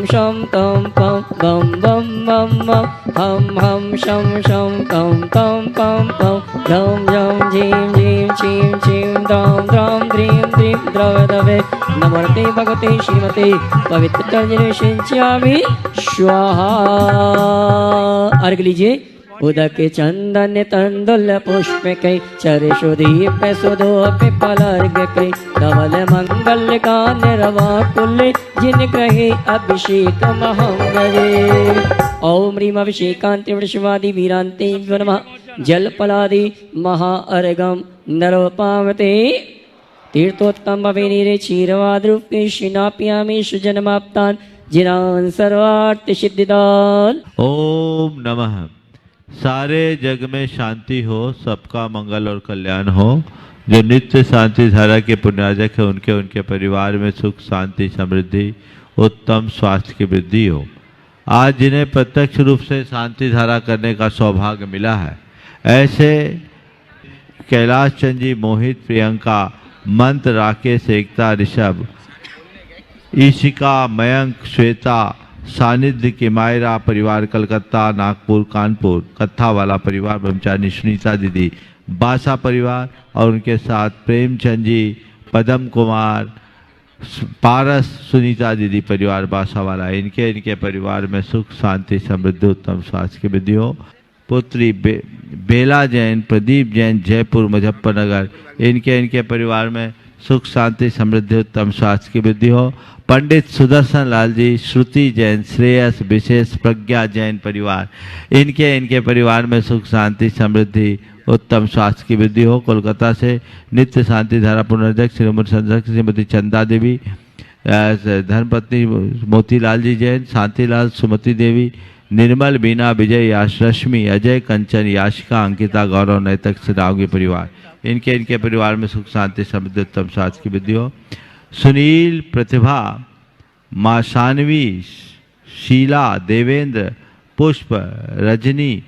शम तम पम बम बम बम बम हम शम शम तम तम पम पम झम झम झीम झीम छीम छीम द्राम द्राम द्रीम द्रीम द्रव दवे नमस्ते भगवते श्रीमते पवित्र तर्जने सिंचामि स्वाहा। अर्घ लीजिए। उदक चंदन तंदुल पुष्प कई चर सुदीप सुधोप पलर्ग कई धवल मंगल का निरवा कुल जिन कहे अभिषेक महंगरे। ओम ह्रीम अभिषेकांति वृषवादि वीरांते नमः जल पलादि महा अर्घम नरोपावते तीर्थोत्तम भवेनिरे क्षीरवाद्रूपे शिनाप्यामि सुजनमाप्तान जिनान सर्वार्थ सिद्धिदान। ओम नमः। सारे जग में शांति हो, सबका मंगल और कल्याण हो। जो नित्य शांति धारा के पुण्यार्जक है उनके उनके परिवार में सुख शांति समृद्धि उत्तम स्वास्थ्य की वृद्धि हो। आज जिन्हें प्रत्यक्ष रूप से शांति धारा करने का सौभाग्य मिला है, ऐसे कैलाश चंद जी, मोहित, प्रियंका, मंत्र, राकेश, एकता, ऋषभ, ईशिका, मयंक, श्वेता, सानिध्य के मायरा परिवार कलकत्ता, नागपुर, कानपुर, कत्था वाला परिवार, ब्रह्मचारिणी सुनीता दीदी, बासा परिवार और उनके साथ प्रेमचंद जी, पदम कुमार, पारस, सुनीता दीदी परिवार बासा वाला, इनके परिवार में सुख शांति समृद्धि उत्तम स्वास्थ्य की वृद्धि हो। पुत्री बेला जैन, प्रदीप जैन, जयपुर, मुजफ्फरनगर, इनके परिवार में सुख शांति समृद्धि उत्तम स्वास्थ्य की वृद्धि हो। पंडित सुदर्शन लाल जी, श्रुति जैन, श्रेयस, विशेष, प्रज्ञा जैन परिवार, इनके परिवार में सुख शांति समृद्धि उत्तम स्वास्थ्य की वृद्धि हो। कोलकाता से नित्य शांति धारा पुनर्जक श्रीमती संरक्षक श्रीमती चंदा देवी, धर्मपत्नी मोतीलाल जी जैन, शांतिलाल, सुमति देवी, निर्मल, बीना, विजय, याश, रश्मि, अजय, कंचन, याशिका, अंकिता, गौरव, नैतक, रावगी परिवार, इनके परिवार में सुख शांति समृद्धि उत्तम स्वास्थ्य की वृद्धि हो। सुनील, प्रतिभा, माँ शानवी, शीला, देवेंद्र, पुष्प, रजनी,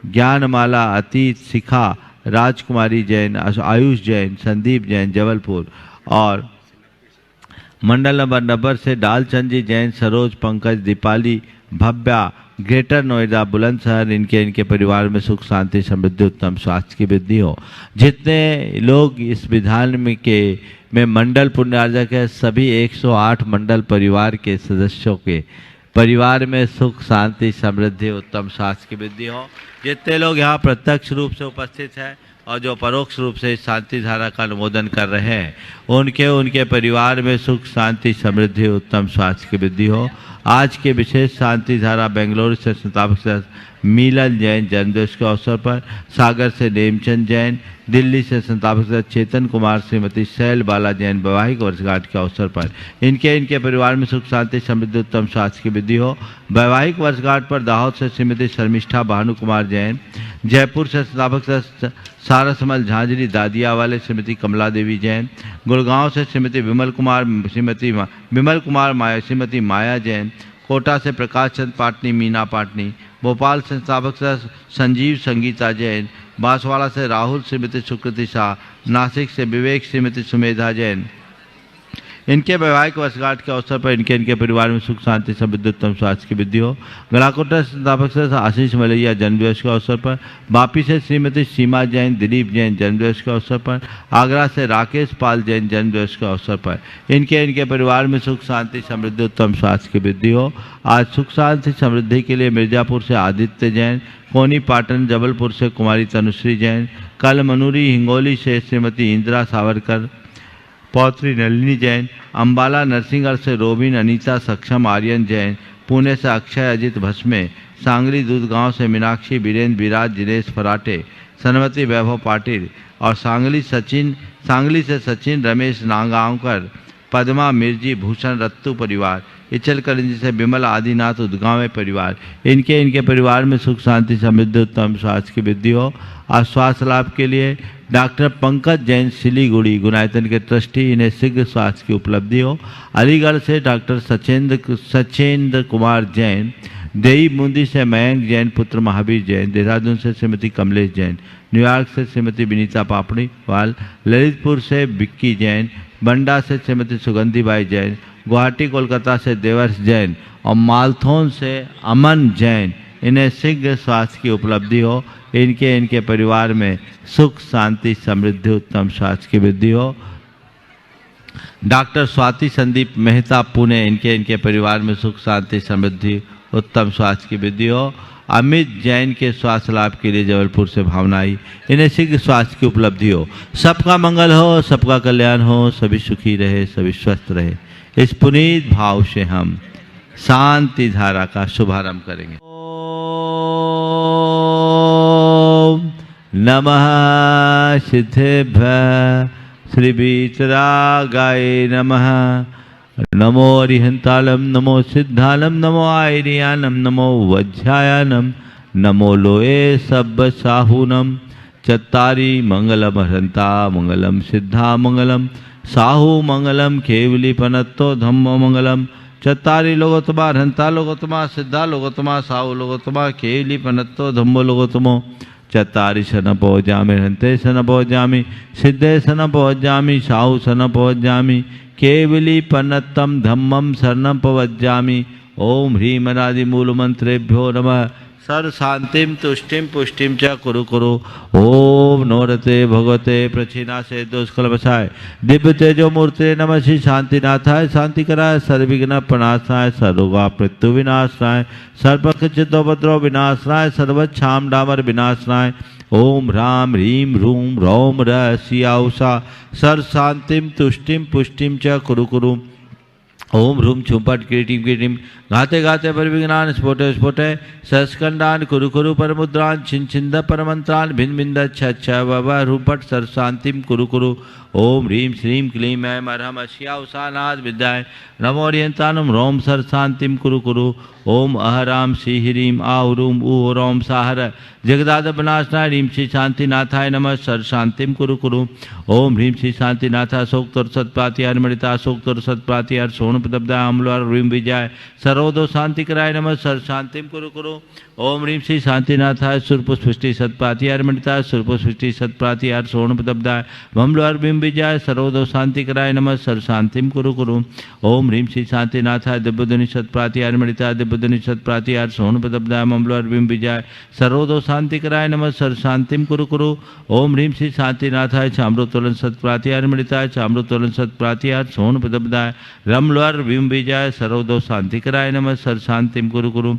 ज्ञानमाला, अतीत, शिखा, राजकुमारी जैन, आयुष जैन, संदीप जैन, जबलपुर और मंडल नंबर 90 से डालचंद जी जैन, सरोज, पंकज, दीपाली, भव्या, ग्रेटर नोएडा, बुलंदशहर, इनके परिवार में सुख शांति समृद्धि उत्तम स्वास्थ्य की वृद्धि हो। जितने लोग इस विधान में मंडल पुण्यार्जक है, सभी 108 मंडल परिवार के सदस्यों के परिवार में सुख शांति समृद्धि उत्तम स्वास्थ्य की वृद्धि हो। जितने लोग यहाँ प्रत्यक्ष रूप से उपस्थित हैं और जो परोक्ष रूप से शांति धारा का अनुमोदन कर रहे हैं, उनके परिवार में सुख शांति समृद्धि उत्तम स्वास्थ्य की वृद्धि हो। आज के विशेष शांति धारा बेंगलुरु से संस्थापक मिलन जैन जन्मदिवस के अवसर पर, सागर से नेमचंद जैन, दिल्ली से संस्थापक चेतन कुमार, श्रीमती शैल बाला जैन वैवाहिक वर्षगांठ के अवसर पर, इनके परिवार में सुख शांति समृद्धि उत्तम स्वास्थ्य की वृद्धि हो। वैवाहिक वर्षगांठ पर दाहोद से श्रीमती शर्मिष्ठा भानु कुमार जैन, जयपुर से संस्थापक सारसमल झांझरी दादिया वाले श्रीमती कमला देवी जैन, गुड़गांव से श्रीमती विमल कुमार श्रीमती माया जैन, कोटा से प्रकाश चंद पाटनी मीना पाटनी, भोपाल से संस्थापक संजीव संगीता जैन, बांसवाड़ा से राहुल श्रीमती सुकृति शाह, नासिक से विवेक श्रीमती सुमेधा जैन, इनके वैवाहिक वर्षगांठ के अवसर पर इनके परिवार में सुख शांति समृद्धि उत्तम स्वास्थ्य की वृद्धि हो। गलाकोटा संस्थापक से आशीष मलैया जन्मदिवस के अवसर पर, वापी से श्रीमती सीमा जैन, दिलीप जैन जन्मदिवस के अवसर पर, आगरा से राकेश पाल जैन जन्मदिवस के अवसर पर, इनके परिवार में सुख शांति समृद्धि उत्तम स्वास्थ्य की वृद्धि हो। आज सुख शांति समृद्धि के लिए मिर्जापुर से आदित्य जैन, कोनी पाटन जबलपुर से कुमारी तनुश्री जैन, कलमनुरी हिंगोली से श्रीमती इंदिरा सावरकर, पौत्री नलिनी जैन, अंबाला नरसिंहगढ़ से रोबिन अनीता सक्षम आर्यन जैन, पुणे से अक्षय अजित भस्मे, सांगली दूधगांव से मीनाक्षी बीरेन्द्र विराज जिनेश फराटे, सनमती वैभव पाटिल और सांगली से सचिन रमेश नागांवकर, पद्मा मिर्जी भूषण रत्तू परिवार, इचलकरंजी से विमल आदिनाथ उदगांव परिवार, इनके परिवार में सुख शांति समृद्धि उत्तम स्वास्थ्य की वृद्धि हो। आज स्वास्थ्य लाभ के लिए डॉक्टर पंकज जैन सिलीगुड़ी गुणायतन के ट्रस्टी, इन्हें शीघ्र स्वास्थ्य की उपलब्धि हो। अलीगढ़ से डॉक्टर सचेंद्र कुमार जैन, देई बूंदी से मयंक जैन पुत्र महावीर जैन, देहरादून से श्रीमती कमलेश जैन, न्यूयॉर्क से श्रीमती विनीता पापड़ी वाल, ललितपुर से बिक्की जैन, बंडा से श्रीमती सुगंधी बाई जैन, गुवाहाटी कोलकाता से देवर्ष जैन और मालथोन से अमन जैन, इन्हें शीघ्र स्वास्थ्य की उपलब्धि हो, इनके परिवार में सुख शांति समृद्धि उत्तम स्वास्थ्य की वृद्धि हो। डॉक्टर स्वाति संदीप मेहता पुणे, इनके परिवार में सुख शांति समृद्धि उत्तम स्वास्थ्य की वृद्धि हो। अमित जैन के स्वास्थ्य लाभ के लिए जबलपुर से भावना आई, इन्हें शीघ्र स्वास्थ्य की उपलब्धि हो। सबका मंगल हो, सबका कल्याण हो, सभी सुखी रहे, सभी स्वस्थ रहे। इस पुनीत भाव से हम शांति धारा का शुभारंभ करेंगे। ओम नमः सिद्धेभ्यः श्री वीतरागाय नमः। नमो अरिहंतालम, नमो सिद्धालम, नमो आयरियानम, नमो वज्रायानम, नमो लोए सब साहूनम। चत्तारी मंगलम हरंता मंगलम सिद्धा मंगलम साहू मंगलम केवली पनत्तो धम्मो मंगलम। चत्तारी लोगोत्तमा हरंता लोगोत्तमा सिद्धा लोगोत्तमा साहू लोगोत्तमा केवली पनत्तो धम्मो लोगोत्तमो। चत्तारी सन पहुँचामी हरंते सन पहुँचामी सिद्धे सन पहुँचामी साहू सन पहुँचामी केवली पन्नतम धम्मम शरणम पवज्जामि। ओम ह्रीम अनादि मूल मंत्रेभ्यो नमः। सर्व शांतिम तुष्टिम पुष्टिम च कुरु कुरु। ओम नोरते भगवते प्रचीना से दोषकलवशाय दिव्य तेजो मूर्ते नमः। श्री शांतिनाथाय शांति कराय सर्वविघ्न प्रणाशाय सर्वरोगा मृत्यु विनाशनाय सर्वपक्ष चित्तोपद्रव विनाशनाय सर्वच्छाम डामर विनाशनाय। ओम ह्राम ह्रीम रूम रौम रसियाउषा सर्व शांतिम तुष्टिम पुष्टिम च कुरु कुरु। ओम ह्रूम छुपट किरीटिम किरीटिम घाते घाते पर विघ्नान स्फोटे स्फोटे सस्कंडान कुरु कुरु परमुद्रान छिन छिंद परमंत्रान भिन्न भिन्न छ बाबा रूपट सर शांतिम कुरु कुरु। ओम ह्रीम श्रीम क्लीम ऐम अरहम अशियाउषानाद विद्याय नमो ओरियंतानुम रोम सर शांतिम कुरु कुरु। ओम अहराम श्री ह्रीम आहुरूम ऊह रोम साहर जगदाद विनाशनाय ह्रीम श्री शांतिनाथाय नमः सर शांतिम कुरु कुरु। ओम ह्रीम श्री शांतिनाथा शोक्तोर सत्प्रातिहार मणिता शोक्तोर सत्प्रातिहार सोन प्रदब्दा अम्लवार ह्रीम विजय सर्वोदो शांति कराय नमः सर शांतिम कुरु कुरु। ओम ह्रीम श्री शांतिनाथाय सुरपुष्टि सत्प्रातिहार मणिता सुरपुष्टि सत्प्रातिहार सोन प्रदब्दाय मम्लवार भीम विजय सर्वोदो शांति कराय नमः सर शांतिम कुरु कुरु। ओम ह्रीम श्री शांतिनाथाय दिव्यध्वनि सत्प्रातिहार मणिता दिव्यध्वनि सत्प्रातिहार सोन प्रदब्दाय मम्लवार भीम विजय सर्वोदो शांति कराय नमः सर शांतिम कुरु कुरु। ओम ह्रीम श्री शांतिनाथाय चाम्रोत्तोलन सत्प्रातिहार मणिताय चाम्रोत्तोलन सत्प्रातिहार सोन प्रदब्दाय रमलवार भीम विजय सर्वोदो शांति कराय नमः सर शांतिम कुरु कुरु।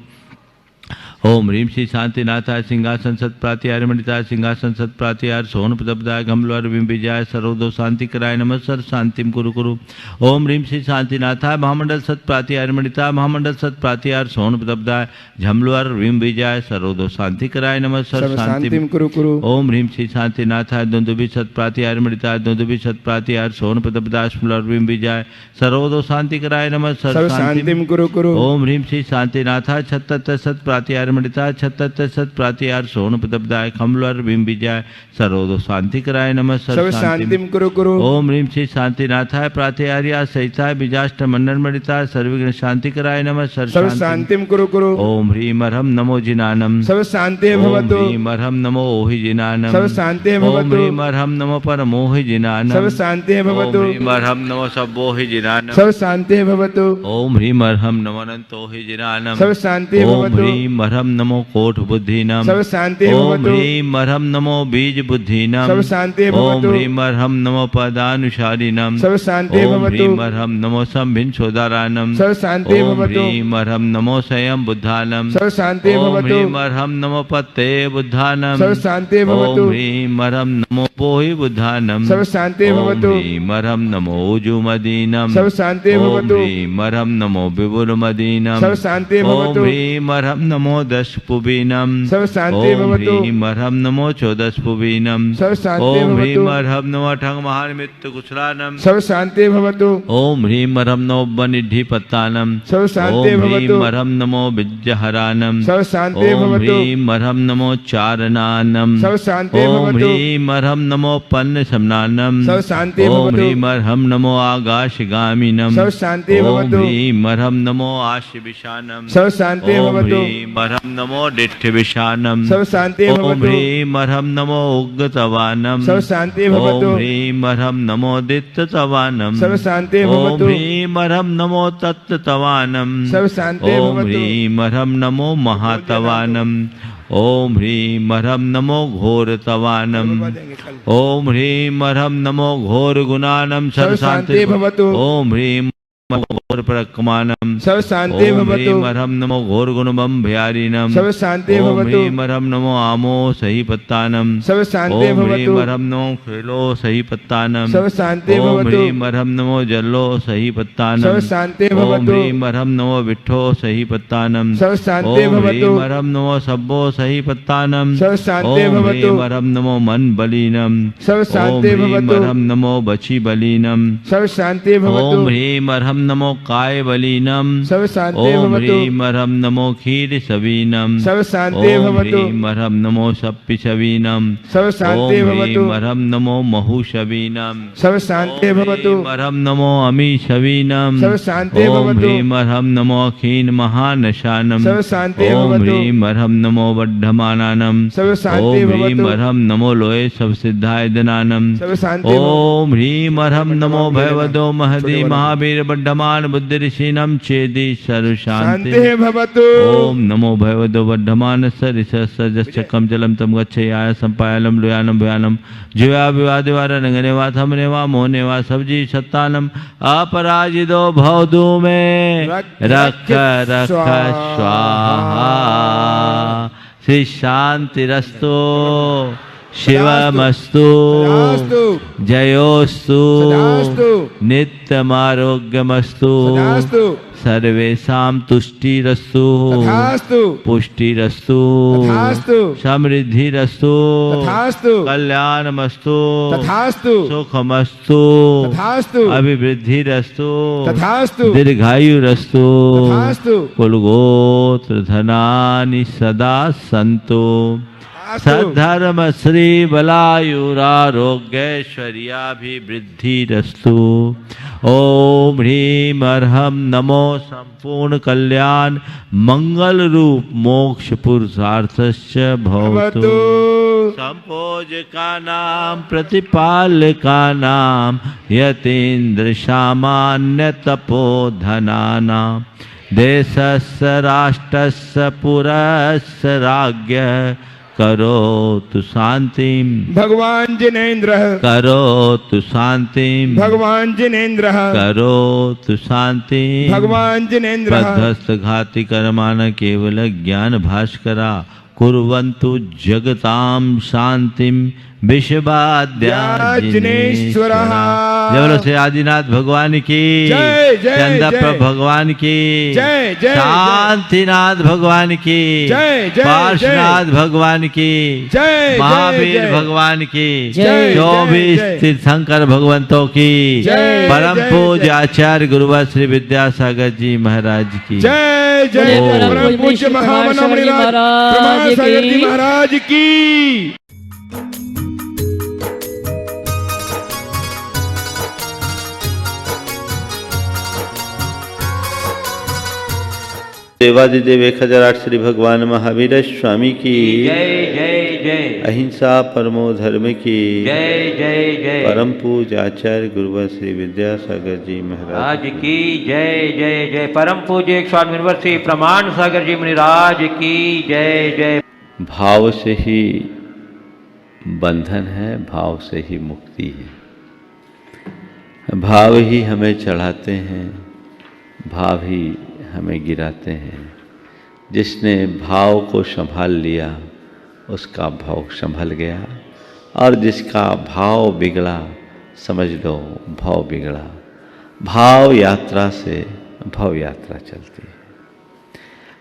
ओम ह्रीम श्री शांतिनाथाय सिंहासन सत्प्रातिहार मणिताय सिंहासन सत्प्रातिहार सोन प्रदब्दाय गमलवार भीम विजय सर्वोदो शांति कराय नमः सर शांतिम कुरु कुरु। ओम ह्रीम श्री शांतिनाथाय महामंडल सत्प्रातिहार मणिताय महामंडल सत्प्रातिहार सोन प्रदब्दाय झमलवार भीम विजय सर्वोदो शांति कराय नमः सर शांतिम कुरु कुरु। ओम ह्रीम श्री शांतिनाथाय दुंदुभि सत्प्रातिहार मणिताय दुंदुभि सत्प्रातिहार सोन प्रदब्दाय स्मलवार भीम विजय सर्वोदो शांति कराय नमः सर शांतिम कुरु कुरु। ओम ह्रीम श्री शांतिनाथाय छत्तर सत्प्रातिहार मणिता छत्तर सत्प्रातिहार सोन प्रदब्दाय खमलवार भीम विजय सर्वोदो शांति कराय नमः सर शांतिम कुरु कुरु। ओम ह्रीम श्री शांतिनाथाय प्रातिहार्या सहिताय बीजाष्ट मंडल मणिता सर्वविघ्न शांति कराय नमः सर शांतिम कुरु कुरु। ओम ह्रीम अरहम नमो जिनानम सब शांति भवतु। ओम ह्रीम अरहम नमो ओहि जिनानम सब शांति भवतु। ओम ह्रीम अरहम नमो परमोहि जिनानम सब शांति भवतु। ओम ह्रीम अरहम नमो सबोहि जिनानम सब शांति भवतु। ओम ह्रीम अरहम नमो अनंतोहि जिनानम सब शांति भवतु। ओम ह्रीम अरहम नमो कोट बुद्धिनाम सब शांति भवतु। ओम ह्रीम अरहम नमो बीज बुद्धिनाम सब शांति भवतु। ओम ह्रीम अरहम नमो पदानुसारिणाम सब शांति भवतु। ओम ह्रीम अरहम नमो संभिन शोदारानम सब शांति भवतु। ओम ह्रीम अरहम नमो स्वयं बुद्धानम सब शांति भवतु। ओम ह्रीम अरहम नमो पत्ते बुद्धानम सब शांति भवतु। ओम ह्रीम अरहम नमो पोहि बुद्धानम सब शांति भवतु। ओम ह्रीम अरहम नमो उजुमदीनम सब शांति भवतु। ओम ह्रीम अरहम नमो विपुलमदीनम सब शांति भवतु। ओम ह्रीम अरहम नमो दशपुबीनम सब शांति भवतु। ओम ह्रीम अरहम नमो चौदशपुबीनम सब शांति भवतु। ओम ह्रीम अरहम नमो ठंग महानिमित्त कुशलानम सब शांति भवतु। ओम ह्रीम अरहम नमो बनिद्धि पत्तानम सब शांति भवतु। ओम ह्रीम अरहम नमो विज्जहरानम सब शांति भवतु। ओम ह्रीम अरहम नमो चारनानम सब शांति भवतु। ओम ह्रीम अरहम नमो पन्न समनानम सब शांति भवतु। ओम ह्रीम अरहम नमो आकाशगामिनम सब शांति भवतु। ओम ह्रीम अरहम नमो आशिविशानम सब शांति भवतु। ओम ह्रीं अर्हं नमो डिट्ठिविषाणं सर्व शांति ॐ भवतु ह्रीं अर्हं नमो उग्गतवानं सर्व शांति ॐ भवतु ह्रीं अर्हं नमो दित्ततवानं सर्व शांति ॐ भवतु ह्रीं अर्हं नमो तत्तवानं सर्व शांति ॐ भवतु ह्रीं अर्हं नमो महातवानं ॐ ह्रीं अर्हं नमो घोरतवानं ॐ ह्रीं अर्हं नमो घोरगुणानं सर्व शांति भवतु ॐ ह्रीं घोर प्रकमानं सर्व शांति ॐ भवतु ह्रीं अर्हं नमो घोरगुणबं भयारिनं सर्व शांति ॐ भवतु ह्रीं अर्हं नमो आमो सही पत्तानं सर्व शांति ॐ ह्रीं भवतु अर्हं नमो खेलो सही पत्तानं सर्व शांति ॐ भवतु ह्रीं अर्हं नमो जल्लो सही पत्तानं सर्व शांति ॐ भवतु ह्रीं अर्हं नमो विट्ठो सही पत्तानं सर्व शांति ॐ भवतु ह्रीं अर्हं नमो सब्बो सही पत्तानं सर्व शांति ॐ भवतु ह्रीं अर्हं नमो मन बलीनं सर्व ॐ शांति ह्रीं भवतु अर्हं नमो बची बलीनं सर्व शांति ॐ भवतु ह्रीं अर्हं नमो काय बलीनं सर्व शांति ॐ भवतु ह्रीं अर्हं नमो क्षीर सवीनं सर्व शांति ॐ भवतु ह्रीं अर्हं नमो सप्पिशवीनं सर्व ॐ शांति ह्रीं भवतु अर्हं नमो महूशवीनं सर्व शांति भवतु ॐ अर्हं नमो अमीशवीनं सर्व शांति ॐ भवतु ह्रीं अर्हं नमो क्षीण महानशानं सर्व शांति ॐ भवतु ह्रीं अर्हं नमो वड्ढमानानं सर्व शांति ॐ ह्रीं भवतु अर्हं नमो लोये सबसिद्धायदनानं सर्व शांति ॐ ह्रीं अर्हं नमो भयवदो महदी महावीर बड्ढमान बुद्धिऋषीणं चेदि सर्वशान्ति शांति भवतु ॐ नमो भगवतो वर्धमानस्य ऋषसजश्चक्रं जलं तं गच्छयाय सम्पायलं लुयानं भयानं जीवा विवादिवार रंगने वा थमने वा मोहने वा सब्जी सत्तानम अपराजितो भवतु में रख रख स्वाहा श्री शांतिरस्तु शिवमस्तु सदास्तु जयोस्तु सदास्तु नित्यमारोग्यमस्तु सदास्तु सर्वेषां तुष्टिरस्तु तथास्तु पुष्टिरस्तु तथास्तु समृद्धिरस्तु तथास्तु कल्याणमस्तु तथास्तु सुखमस्तु तथास्तु अभिवृद्धिरस्तु तथास्तु दीर्घायुरस्तु तथास्तु कुलगोत्र धनानि सदा सन्तु सद्धर्म श्री बलायुरारोग्यैश्वर्याभिवृद्धिरस्तु ओम ह्रीं अर्हं नमो संपूर्ण कल्याण मंगल रूप मोक्ष पुरुषार्थश्च भवतु संपोजकानां प्रतिपालकानां यतीन्द्र सामान्य तपोधनानां देशस्य राष्ट्रस्य पुरस्य राज्ञ करोतु शांतिं भगवान जिनेन्द्र करोतु शांतिं भगवान जिनेन्द्र करोतु शांतिं भगवान जिनेन्द्र बद्धस्थ घाति कर्माण केवल ज्ञान भास्करा कुर्वन्तु जगतां शांतिं विश्वाद्याजिनेश्वरः जय बोलो श्री आदिनाथ भगवान की जय, जय, चंद्रप्रभ जय। भगवान की जय, जय, शांतिनाथ भगवान की जय, जय, पार्श्वनाथ भगवान की जय, महावीर जय। भगवान की जय, 24 जय। तीर्थंकर भगवंतों की जय, परम जय, पूज्य जय। आचार्य गुरुवर श्री विद्यासागर जी महाराज की जय जय ओम। परम पूज्य महामना महाराज सागर जी की। महाराज की देवादिदेव 1008 श्री भगवान महावीर स्वामी की जय जय जय अहिंसा परमो धर्म की जय जय जय परम पूज्य आचार्य गुरुवर श्री विद्यासागर जी महाराज आज की जय जय जय परम पूज्य एक स्वामी श्री प्रमाण सागर जी मुनिराज की जय जय। भाव से ही बंधन है, भाव से ही मुक्ति है। भाव ही हमें चढ़ाते हैं, भाव ही हमें गिराते हैं। जिसने भाव को संभाल लिया उसका भाव संभल गया, और जिसका भाव बिगड़ा समझ लो भाव बिगड़ा। भाव यात्रा से भव यात्रा चलती है।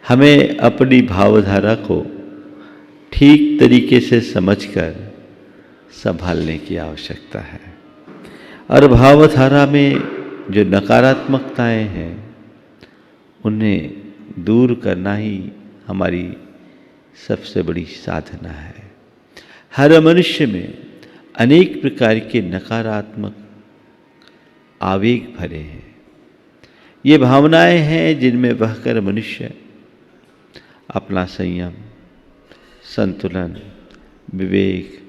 हमें अपनी भावधारा को ठीक तरीके से समझकर संभालने की आवश्यकता है। और भावधारा में जो नकारात्मकताएं हैं उन्हें दूर करना ही हमारी सबसे बड़ी साधना है। हर मनुष्य में अनेक प्रकार के नकारात्मक आवेग भरे हैं। ये भावनाएं हैं जिनमें बहकर मनुष्य अपना संयम, संतुलन, विवेक,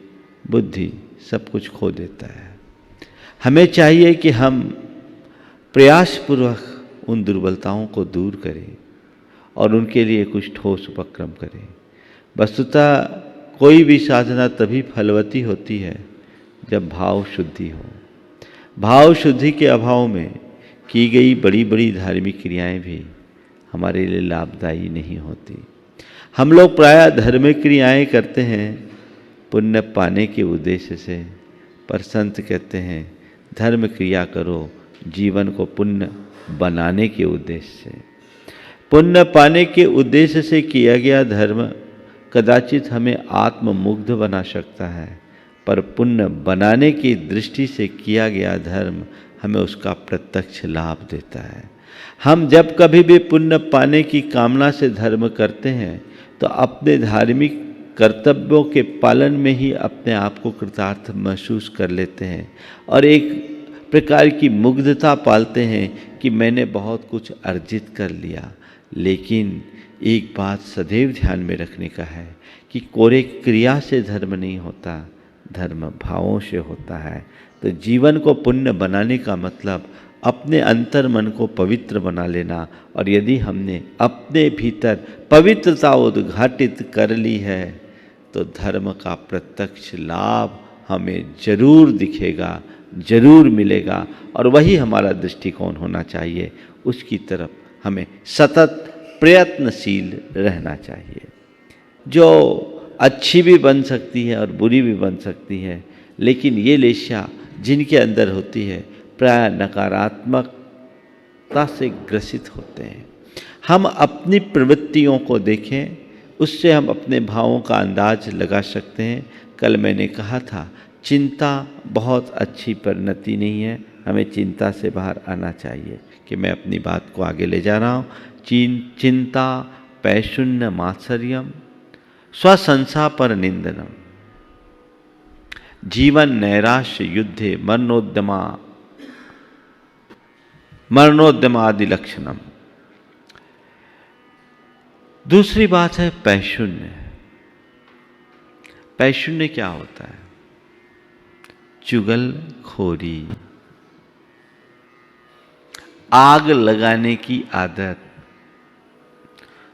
बुद्धि सब कुछ खो देता है। हमें चाहिए कि हम प्रयासपूर्वक उन दुर्बलताओं को दूर करें और उनके लिए कुछ ठोस उपक्रम करें। वस्तुतः कोई भी साधना तभी फलवती होती है जब भाव शुद्धि हो। भाव शुद्धि के अभाव में की गई बड़ी बड़ी धार्मिक क्रियाएं भी हमारे लिए लाभदायी नहीं होती। हम लोग प्रायः धार्मिक क्रियाएं करते हैं पुण्य पाने के उद्देश्य से, पर संत कहते हैं धर्म क्रिया करो जीवन को पुण्य बनाने के उद्देश्य से। पुण्य पाने के उद्देश्य से किया गया धर्म कदाचित हमें आत्ममुग्ध बना सकता है, पर पुण्य बनाने की दृष्टि से किया गया धर्म हमें उसका प्रत्यक्ष लाभ देता है। हम जब कभी भी पुण्य पाने की कामना से धर्म करते हैं तो अपने धार्मिक कर्तव्यों के पालन में ही अपने आप को कृतार्थ महसूस कर लेते हैं और एक प्रकार की मुग्धता पालते हैं कि मैंने बहुत कुछ अर्जित कर लिया। लेकिन एक बात सदैव ध्यान में रखने का है कि कोरे क्रिया से धर्म नहीं होता, धर्म भावों से होता है। तो जीवन को पुण्य बनाने का मतलब अपने अंतर मन को पवित्र बना लेना, और यदि हमने अपने भीतर पवित्रता उद्घाटित कर ली है तो धर्म का प्रत्यक्ष लाभ हमें जरूर दिखेगा, जरूर मिलेगा, और वही हमारा दृष्टिकोण होना चाहिए। उसकी तरफ हमें सतत प्रयत्नशील रहना चाहिए। जो अच्छी भी बन सकती है और बुरी भी बन सकती है, लेकिन ये लेशा जिनके अंदर होती है प्राय नकारात्मकता से ग्रसित होते हैं। हम अपनी प्रवृत्तियों को देखें, उससे हम अपने भावों का अंदाज लगा सकते हैं। कल मैंने कहा था चिंता बहुत अच्छी परिणति नहीं है, हमें चिंता से बाहर आना चाहिए। कि मैं अपनी बात को आगे ले जा रहा हूँ। चिंता पैशुन्य मात्सर्यम स्वसंसा पर निंदनम जीवन नैराश्य युद्धे मरणोद्यमादि लक्षणम। दूसरी बात है पैशुन्य। पैशुन्य क्या होता है? चुगलखोरी, आग लगाने की आदत,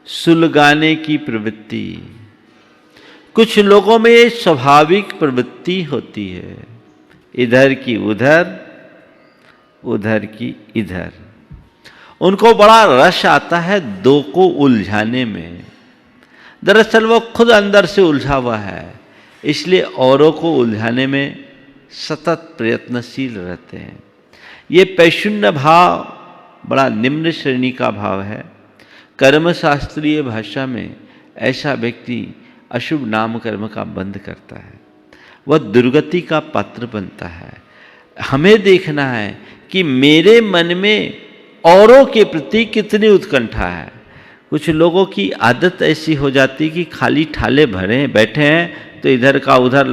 सुलगाने की प्रवृत्ति। कुछ लोगों में ये स्वाभाविक प्रवृत्ति होती है, इधर की उधर, उधर की इधर। उनको बड़ा रस आता है दो को उलझाने में। दरअसल वो खुद अंदर से उलझा हुआ है, इसलिए औरों को उलझाने में सतत प्रयत्नशील रहते हैं। ये पैशुन्य भाव बड़ा निम्न श्रेणी का भाव है। कर्मशास्त्रीय भाषा में ऐसा व्यक्ति अशुभ नाम कर्म का बंध करता है, वह दुर्गति का पात्र बनता है। हमें देखना है कि मेरे मन में औरों के प्रति कितनी उत्कंठा है। कुछ लोगों की आदत ऐसी हो जाती कि खाली ठाले भरे बैठे हैं तो इधर का उधर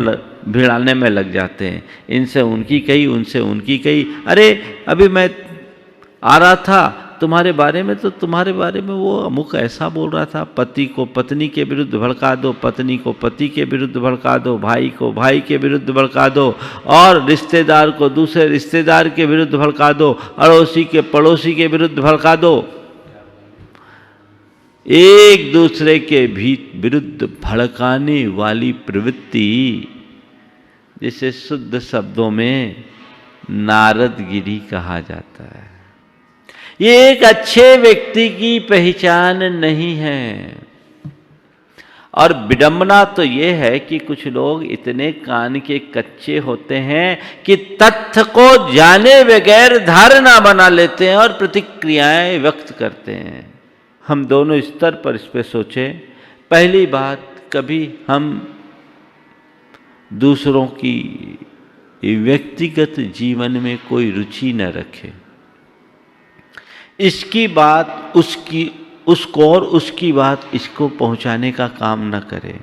भिड़ाने में लग जाते हैं। इनसे उनकी कही, उनसे उनकी कही। अरे अभी मैं आ रहा था तुम्हारे बारे में, तो तुम्हारे बारे में वो अमुक ऐसा बोल रहा था। पति को पत्नी के विरुद्ध भड़का दो, पत्नी को पति के विरुद्ध भड़का दो, भाई को भाई के विरुद्ध भड़का दो, और रिश्तेदार को दूसरे रिश्तेदार के विरुद्ध भड़का दो, अड़ोसी के पड़ोसी के विरुद्ध भड़का दो। एक दूसरे के विरुद्ध भड़काने वाली प्रवृत्ति, जिसे शुद्ध शब्दों में नारदगिरी कहा जाता है, ये एक अच्छे व्यक्ति की पहचान नहीं है। और विडंबना तो ये है कि कुछ लोग इतने कान के कच्चे होते हैं कि तथ्य को जाने बगैर धारणा बना लेते हैं और प्रतिक्रियाएं व्यक्त करते हैं। हम दोनों स्तर पर इस पे सोचें। पहली बात, कभी हम दूसरों की व्यक्तिगत जीवन में कोई रुचि न रखें। इसकी बात उसको और उसकी बात इसको पहुंचाने का काम न करें।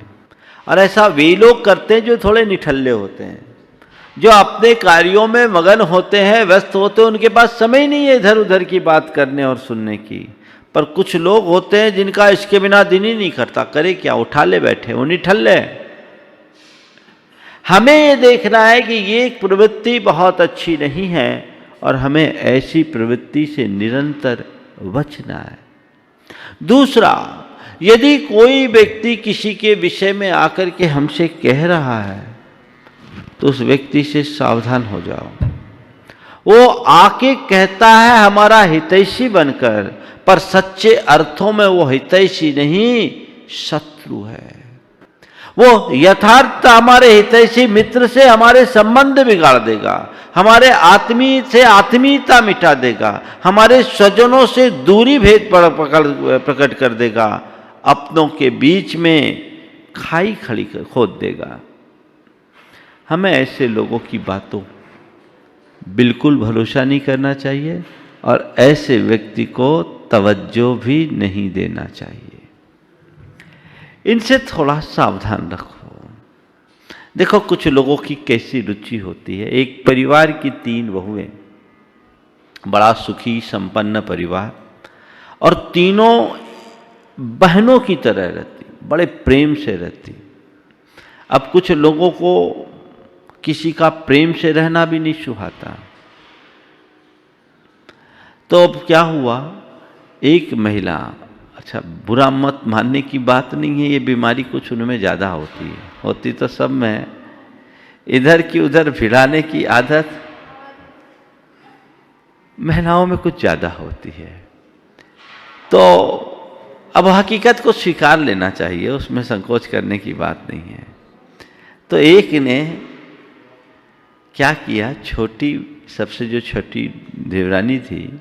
और ऐसा वे लोग करते हैं जो थोड़े निठल्ले होते हैं, जो अपने कार्यों में मगन होते हैं, व्यस्त होते हैं, उनके पास समय नहीं है इधर उधर की बात करने और सुनने की। पर कुछ लोग होते हैं जिनका इसके बिना दिन ही नहीं करता, करे क्या, उठा ले बैठे, उन्हीं ठल ले। हमें ये देखना है कि ये प्रवृत्ति बहुत अच्छी नहीं है और हमें ऐसी प्रवृत्ति से निरंतर बचना है। दूसरा, यदि कोई व्यक्ति किसी के विषय में आकर के हमसे कह रहा है तो उस व्यक्ति से सावधान हो जाओ। वो आके कहता है हमारा हितैषी बनकर, पर सच्चे अर्थों में वो हितैषी नहीं, शत्रु है। वो यथार्थ हमारे हितैषी मित्र से हमारे संबंध बिगाड़ देगा, हमारे आत्मीय से आत्मीयता मिटा देगा, हमारे स्वजनों से दूरी भेद प्रकट कर देगा, अपनों के बीच में खाई खड़ी खोद देगा। हमें ऐसे लोगों की बातों बिल्कुल भरोसा नहीं करना चाहिए और ऐसे व्यक्ति को तवज्जो भी नहीं देना चाहिए। इनसे थोड़ा सावधान रखो। देखो कुछ लोगों की कैसी रुचि होती है। एक परिवार की 3 बहुएं, बड़ा सुखी संपन्न परिवार, और तीनों बहनों की तरह रहती, बड़े प्रेम से रहती। अब कुछ लोगों को किसी का प्रेम से रहना भी नहीं सुहाता। तो अब क्या हुआ, एक महिला, अच्छा बुरा मत मानने की बात नहीं है, ये बीमारी कुछ उनमें ज़्यादा होती है, होती तो सब में, इधर की उधर भिड़ाने की आदत महिलाओं में कुछ ज़्यादा होती है। तो अब हकीकत को स्वीकार लेना चाहिए, उसमें संकोच करने की बात नहीं है। तो एक ने क्या किया, छोटी, सबसे जो छोटी देवरानी थी,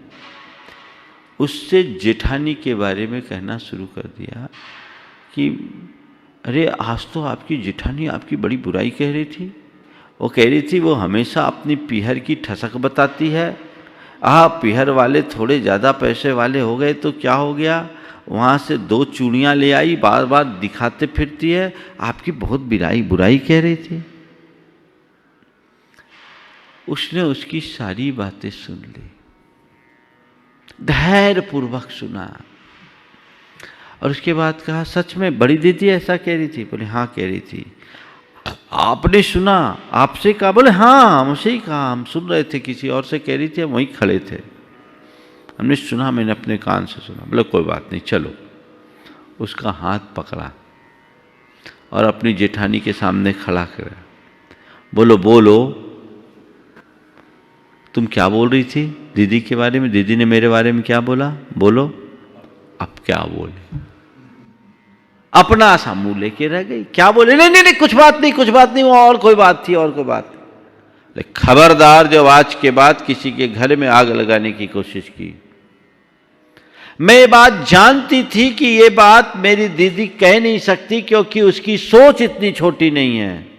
उससे जेठानी के बारे में कहना शुरू कर दिया कि अरे आज तो आपकी जेठानी आपकी बड़ी बुराई कह रही थी। वो कह रही थी वो हमेशा अपनी पीहर की ठसक बताती है। पीहर वाले थोड़े ज़्यादा पैसे वाले हो गए तो क्या हो गया, वहाँ से 2 चूड़ियाँ ले आई, बार बार दिखाते फिरती है, आपकी बहुत बुराई कह रही थी। उसने उसकी सारी बातें सुन ली, धैर्य पूर्वक सुना, और उसके बाद कहा सच में बड़ी दीदी ऐसा कह रही थी? बोले हाँ कह रही थी। आपने सुना? आपसे कहा? बोले हाँ हमसे ही कहा, हम सुन रहे थे, किसी और से कह रही थी, हम वहीं खड़े थे, हमने सुना, मैंने अपने कान से सुना। बोले कोई बात नहीं, चलो। उसका हाथ पकड़ा और अपनी जेठानी के सामने खड़ा करा। बोलो बोलो, तुम क्या बोल रही थी दीदी के बारे में? दीदी ने मेरे बारे में क्या बोला? बोलो। अब क्या बोले? अपना सा मुंह लेके रह गई। क्या बोले? नहीं नहीं नहीं, कुछ बात नहीं, कुछ बात नहीं, वो और कोई बात थी, और कोई बात नहीं। खबरदार जब आज के बाद किसी के घर में आग लगाने की कोशिश की। मैं ये बात जानती थी कि ये बात मेरी दीदी कह नहीं सकती, क्योंकि उसकी सोच इतनी छोटी नहीं है।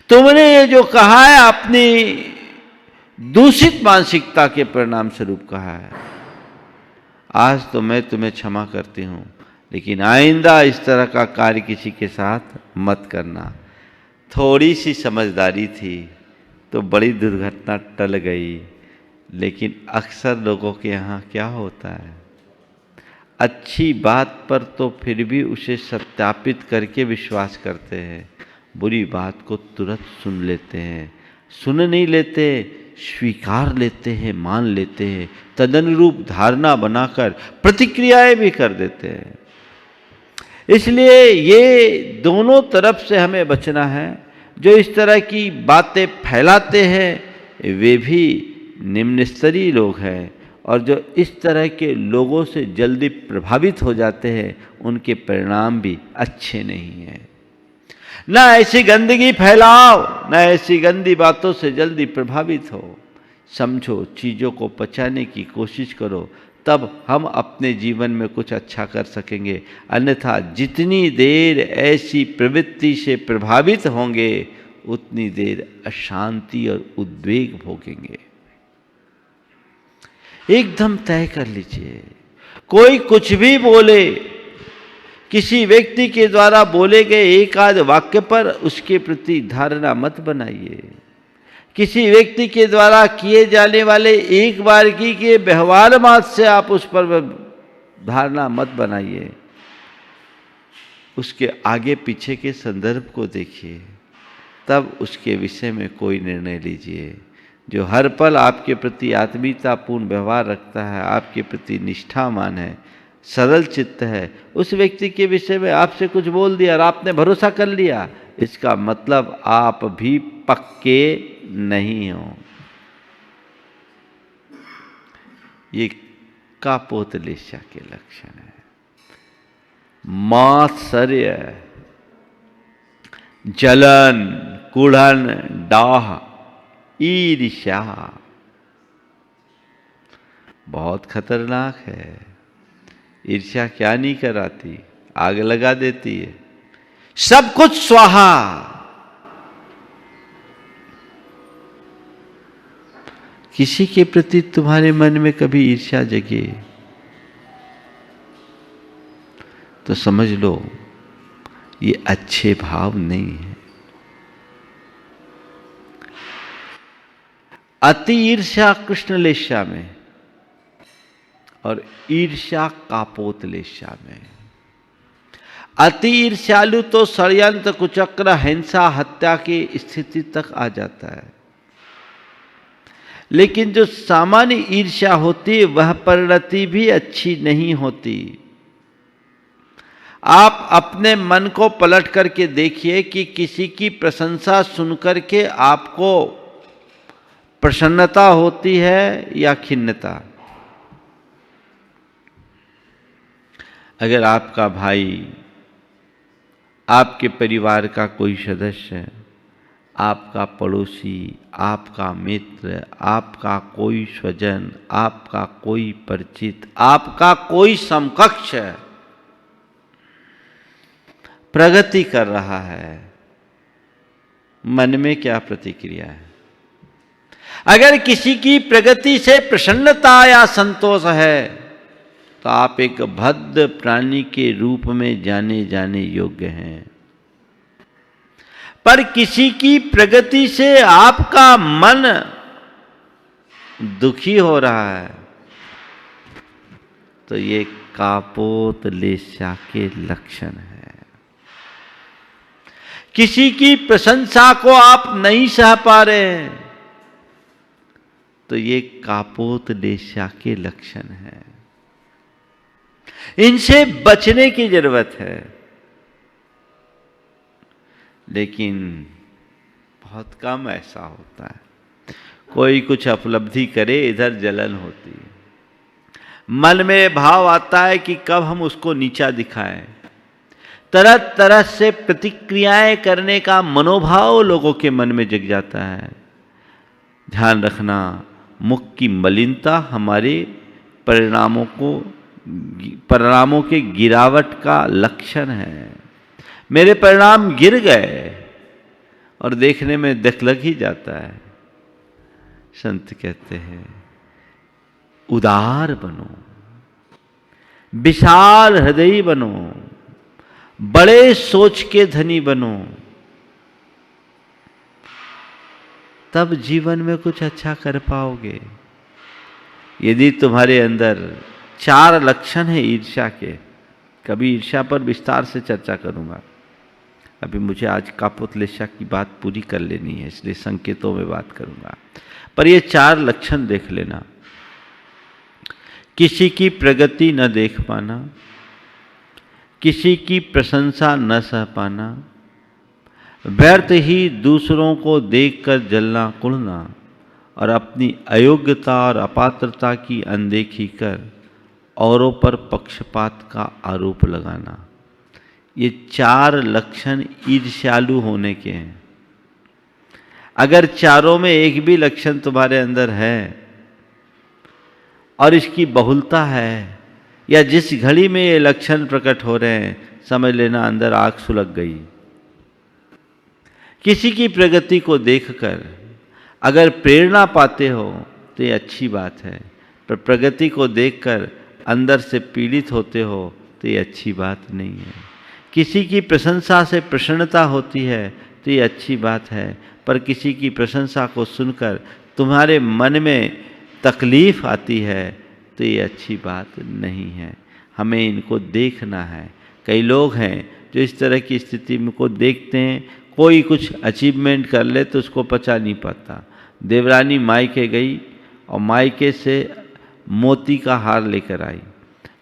तुमने ये जो कहा है अपनी दूषित मानसिकता के परिणाम स्वरूप कहा है। आज तो मैं तुम्हें क्षमा करती हूं, लेकिन आइंदा इस तरह का कार्य किसी के साथ मत करना। थोड़ी सी समझदारी थी तो बड़ी दुर्घटना टल गई, लेकिन अक्सर लोगों के यहाँ क्या होता है, अच्छी बात पर तो फिर भी उसे सत्यापित करके विश्वास करते हैं, बुरी बात को तुरंत सुन लेते हैं, सुन नहीं लेते, स्वीकार लेते हैं, मान लेते हैं, तदनुरूप धारणा बनाकर प्रतिक्रियाएं भी कर देते हैं। इसलिए ये दोनों तरफ से हमें बचना है। जो इस तरह की बातें फैलाते हैं वे भी निम्न स्तरीय लोग हैं, और जो इस तरह के लोगों से जल्दी प्रभावित हो जाते हैं उनके परिणाम भी अच्छे नहीं हैं। ना ऐसी गंदगी फैलाओ, ना ऐसी गंदी बातों से जल्दी प्रभावित हो। समझो, चीज़ों को पचाने की कोशिश करो, तब हम अपने जीवन में कुछ अच्छा कर सकेंगे। अन्यथा जितनी देर ऐसी प्रवृत्ति से प्रभावित होंगे उतनी देर अशांति और उद्वेग भोगेंगे। एकदम तय कर लीजिए, कोई कुछ भी बोले, किसी व्यक्ति के द्वारा बोले गए एक आध वाक्य पर उसके प्रति धारणा मत बनाइए। किसी व्यक्ति के द्वारा किए जाने वाले एक बार की के व्यवहार मात्र से आप उस पर धारणा मत बनाइए। उसके आगे पीछे के संदर्भ को देखिए, तब उसके विषय में कोई निर्णय लीजिए। जो हर पल आपके प्रति आत्मीयतापूर्ण व्यवहार रखता है, आपके प्रति निष्ठावान है, सरल चित्त है, उस व्यक्ति के विषय में आपसे कुछ बोल दिया और आपने भरोसा कर लिया, इसका मतलब आप भी पक्के नहीं हो। ये कापोतलेशा के लक्षण है। मात्सर्य, जलन, कुढ़न, डाह, ईर्ष्या बहुत खतरनाक है। ईर्ष्या क्या नहीं कराती, आग लगा देती है। सब कुछ स्वाहा। किसी के प्रति तुम्हारे मन में कभी ईर्ष्या जगे तो समझ लो ये अच्छे भाव नहीं है। अति ईर्ष्या कृष्णलेशा में और ईर्ष्या कापोतलेशा में। अति ईर्ष्यालु तो षड्यंत्र, कुचक्र, हिंसा, हत्या की स्थिति तक आ जाता है। लेकिन जो सामान्य ईर्ष्या होती है वह परिणति भी अच्छी नहीं होती। आप अपने मन को पलट करके देखिए कि किसी की प्रशंसा सुनकर के आपको प्रसन्नता होती है या खिन्नता। अगर आपका भाई, आपके परिवार का कोई सदस्य, आपका पड़ोसी, आपका मित्र, आपका कोई स्वजन, आपका कोई परिचित, आपका कोई समकक्ष प्रगति कर रहा है, मन में क्या प्रतिक्रिया है? अगर किसी की प्रगति से प्रसन्नता या संतोष है तो आप एक भद्र प्राणी के रूप में जाने योग्य हैं। पर किसी की प्रगति से आपका मन दुखी हो रहा है तो ये कापोतलेशा के लक्षण है। किसी की प्रशंसा को आप नहीं सह पा रहे हैं तो ये कापोतलेशा के लक्षण है। इनसे बचने की जरूरत है। लेकिन बहुत कम ऐसा होता है। कोई कुछ उपलब्धि करे, इधर जलन होती है। मन में भाव आता है कि कब हम उसको नीचा दिखाएं। तरह तरह से प्रतिक्रियाएं करने का मनोभाव लोगों के मन में जग जाता है। ध्यान रखना, मुख की मलिनता हमारे परिणामों के गिरावट का लक्षण है। मेरे परिणाम गिर गए और देखने में दुख लग ही जाता है। संत कहते हैं उदार बनो, विशाल हृदयी बनो, बड़े सोच के धनी बनो, तब जीवन में कुछ अच्छा कर पाओगे। यदि तुम्हारे अंदर 4 लक्षण है ईर्ष्या के, कभी ईर्ष्या पर विस्तार से चर्चा करूंगा। अभी मुझे आज कापोतलेशा की बात पूरी कर लेनी है, इसलिए संकेतों में बात करूंगा। पर ये 4 लक्षण देख लेना। किसी की प्रगति न देख पाना, किसी की प्रशंसा न सह पाना, व्यर्थ ही दूसरों को देखकर जलना कुढ़ना और अपनी अयोग्यता और अपात्रता की अनदेखी कर औरों पर पक्षपात का आरोप लगाना, ये 4 लक्षण ईर्ष्यालु होने के हैं। अगर चारों में एक भी लक्षण तुम्हारे अंदर है और इसकी बहुलता है, या जिस घड़ी में ये लक्षण प्रकट हो रहे हैं, समझ लेना अंदर आग सुलग गई। किसी की प्रगति को देखकर अगर प्रेरणा पाते हो तो ये अच्छी बात है, पर प्रगति को देखकर अंदर से पीड़ित होते हो तो ये अच्छी बात नहीं है। किसी की प्रशंसा से प्रसन्नता होती है तो ये अच्छी बात है, पर किसी की प्रशंसा को सुनकर तुम्हारे मन में तकलीफ आती है तो ये अच्छी बात नहीं है। हमें इनको देखना है। कई लोग हैं जो इस तरह की स्थिति में को देखते हैं, कोई कुछ अचीवमेंट कर ले तो उसको पचा नहीं पाता। देवरानी मायके गई और मायके से मोती का हार लेकर आई।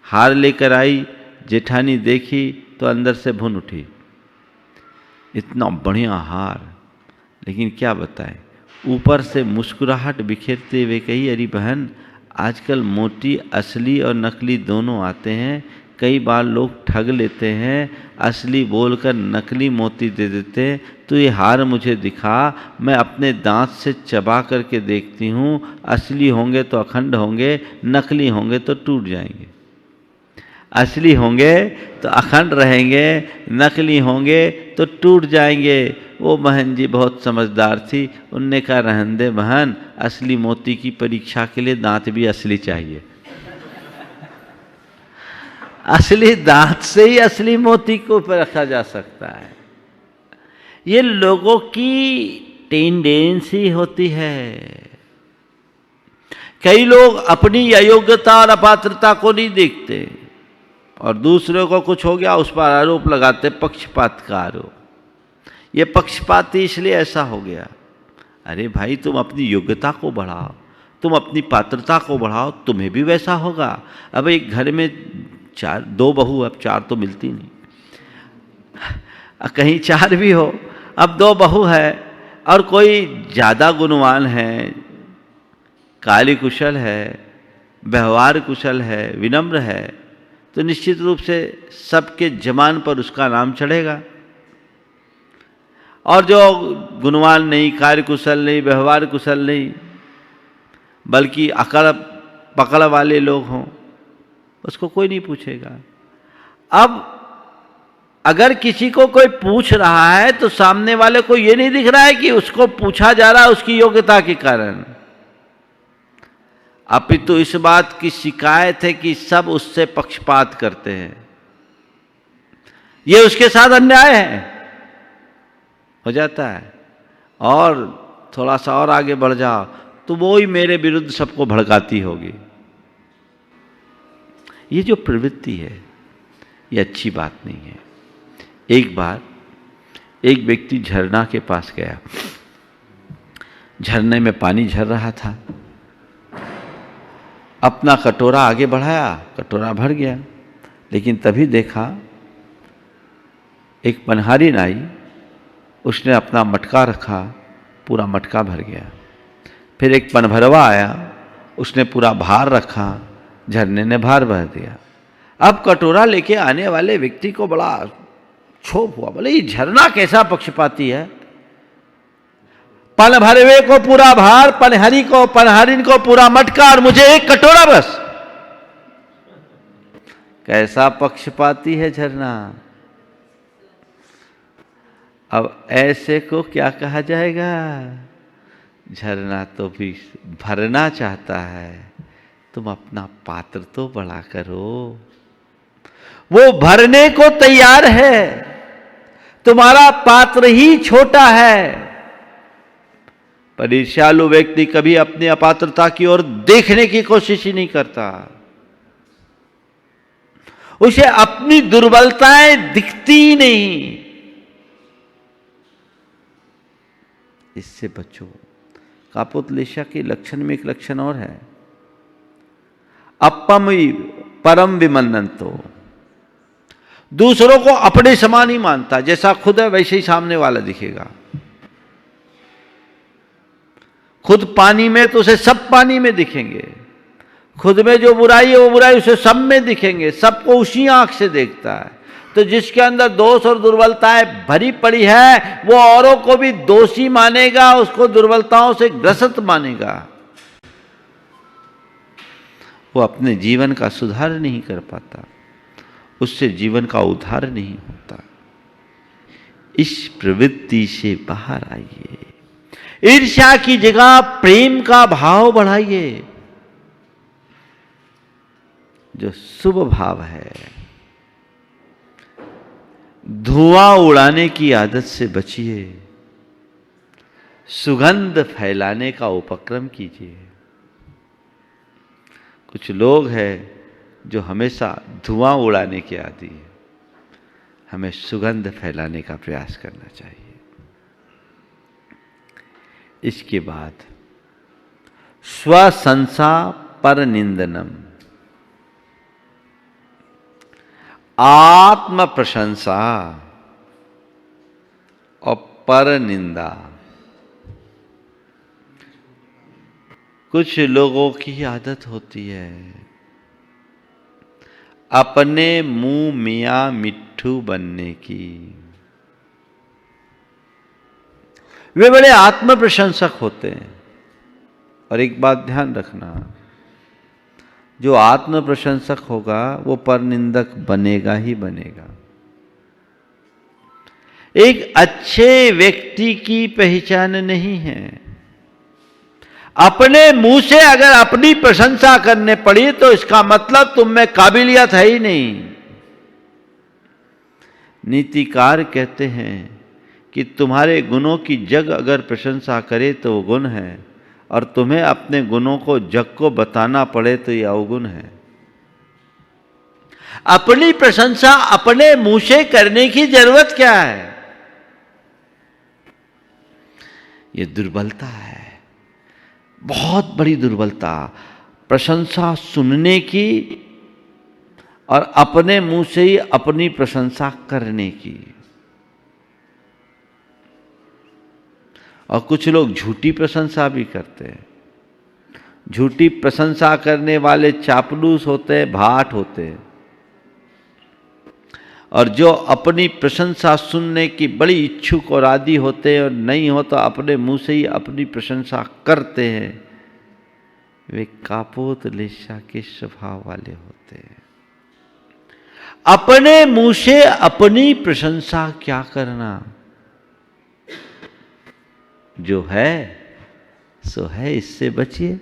हार लेकर आई, जेठानी देखी तो अंदर से भुन उठी, इतना बढ़िया हार, लेकिन क्या बताएं, ऊपर से मुस्कुराहट बिखेरते हुए कही, अरे बहन आजकल मोती असली और नकली दोनों आते हैं, कई बार लोग ठग लेते हैं, असली बोलकर नकली मोती दे देते हैं, तो ये हार मुझे दिखा, मैं अपने दांत से चबा करके देखती हूँ, असली होंगे तो अखंड होंगे, नकली होंगे तो टूट जाएंगे। असली होंगे तो अखंड रहेंगे, नकली होंगे तो टूट जाएंगे। वो बहन जी बहुत समझदार थी, उनने कहा रहने दे बहन, असली मोती की परीक्षा के लिए दांत भी असली चाहिए। असली दांत से ही असली मोती को परखा जा सकता है। ये लोगों की टेंडेंसी होती है। कई लोग अपनी अयोग्यता और अपात्रता को नहीं देखते और दूसरे को कुछ हो गया उस पर आरोप लगाते, पक्षपात का आरोप। ये पक्षपाती इसलिए ऐसा हो गया। अरे भाई तुम अपनी योग्यता को बढ़ाओ, तुम अपनी पात्रता को बढ़ाओ, तुम्हें भी वैसा होगा। अब एक घर में दो बहू, अब चार तो मिलती नहीं, कहीं चार भी हो, अब दो बहू है और कोई ज़्यादा गुणवान है, कार्य कुशल है, व्यवहार कुशल है, विनम्र है, तो निश्चित रूप से सबके जमान पर उसका नाम चढ़ेगा। और जो गुणवान नहीं, कार्य कुशल नहीं, व्यवहार कुशल नहीं, बल्कि अकड़ पकड़ वाले लोग हों, उसको कोई नहीं पूछेगा। अब अगर किसी को कोई पूछ रहा है तो सामने वाले को ये नहीं दिख रहा है कि उसको पूछा जा रहा है उसकी योग्यता के कारण, अपितु इस बात की शिकायत है कि सब उससे पक्षपात करते हैं, ये उसके साथ अन्याय है, हो जाता है। और थोड़ा सा और आगे बढ़ जाओ तो वो ही मेरे विरुद्ध सबको भड़काती होगी। ये जो प्रवृत्ति है ये अच्छी बात नहीं है। एक बार एक व्यक्ति झरना के पास गया, झरने में पानी झर रहा था, अपना कटोरा आगे बढ़ाया, कटोरा भर गया, लेकिन तभी देखा एक पनहारी आई, उसने अपना मटका रखा, पूरा मटका भर गया। फिर एक पनभरवा आया, उसने पूरा भार रखा, झरने ने भार भर दिया। अब कटोरा लेके आने वाले व्यक्ति को बड़ा क्षोभ हुआ, बोले ये झरना कैसा पक्षपाती है, पन भरवे को पूरा भार, पनहरी को पनहारिन को पूरा मटका और मुझे एक कटोरा बस, कैसा पक्षपाती है झरना। अब ऐसे को क्या कहा जाएगा, झरना तो भी भरना चाहता है, तुम अपना पात्र तो बड़ा करो। वो भरने को तैयार है, तुम्हारा पात्र ही छोटा है। पर ईर्ष्यालु व्यक्ति कभी अपनी अपात्रता की ओर देखने की कोशिश ही नहीं करता, उसे अपनी दुर्बलताएं दिखती ही नहीं। इससे बचो। कापोतलेशा के लक्षण में एक लक्षण और है, अपम परम विमन्नतो, दूसरों को अपने समान ही मानता, जैसा खुद है वैसे ही सामने वाला दिखेगा। खुद पानी में तो उसे सब पानी में दिखेंगे, खुद में जो बुराई है वो बुराई उसे सब में दिखेंगे, सबको उसी आंख से देखता है। तो जिसके अंदर दोष और दुर्बलताएं भरी पड़ी है वो औरों को भी दोषी मानेगा, उसको दुर्बलताओं से ग्रसित मानेगा, वो अपने जीवन का सुधार नहीं कर पाता, उससे जीवन का उद्धार नहीं होता। इस प्रवृत्ति से बाहर आइए, ईर्ष्या की जगह प्रेम का भाव बढ़ाइए, जो शुभ भाव है। धुआं उड़ाने की आदत से बचिए, सुगंध फैलाने का उपक्रम कीजिए। कुछ लोग हैं जो हमेशा धुआं उड़ाने के आदी है, हमें सुगंध फैलाने का प्रयास करना चाहिए। इसके बाद स्वशंसा पर निंदनम, आत्म प्रशंसा और पर निंदा। कुछ लोगों की आदत होती है अपने मुंह मियां मिट्ठू बनने की। वे बड़े आत्म प्रशंसक होते हैं। और एक बात ध्यान रखना, जो आत्म प्रशंसक होगा वो परनिंदक बनेगा ही बनेगा। एक अच्छे व्यक्ति की पहचान नहीं है। अपने मुंह से अगर अपनी प्रशंसा करने पड़ी तो इसका मतलब तुम में काबिलियत है ही नहीं। नीतिकार कहते हैं कि तुम्हारे गुणों की जग अगर प्रशंसा करे तो वो गुण है, और तुम्हें अपने गुणों को जग को बताना पड़े तो ये अवगुण है। अपनी प्रशंसा अपने मुंह से करने की जरूरत क्या है? ये दुर्बलता है, बहुत बड़ी दुर्बलता। प्रशंसा सुनने की और अपने मुंह से ही अपनी प्रशंसा करने की। और कुछ लोग झूठी प्रशंसा भी करते हैं। झूठी प्रशंसा करने वाले चापलूस होते हैं, भाट होते हैं। और जो अपनी प्रशंसा सुनने की बड़ी इच्छुक और आदी होते हैं और नहीं हो तो अपने मुंह से ही अपनी प्रशंसा करते हैं, वे कापोत लेशा के स्वभाव वाले होते हैं। अपने मुंह से अपनी प्रशंसा क्या करना? जो है सो है, इससे बचिए।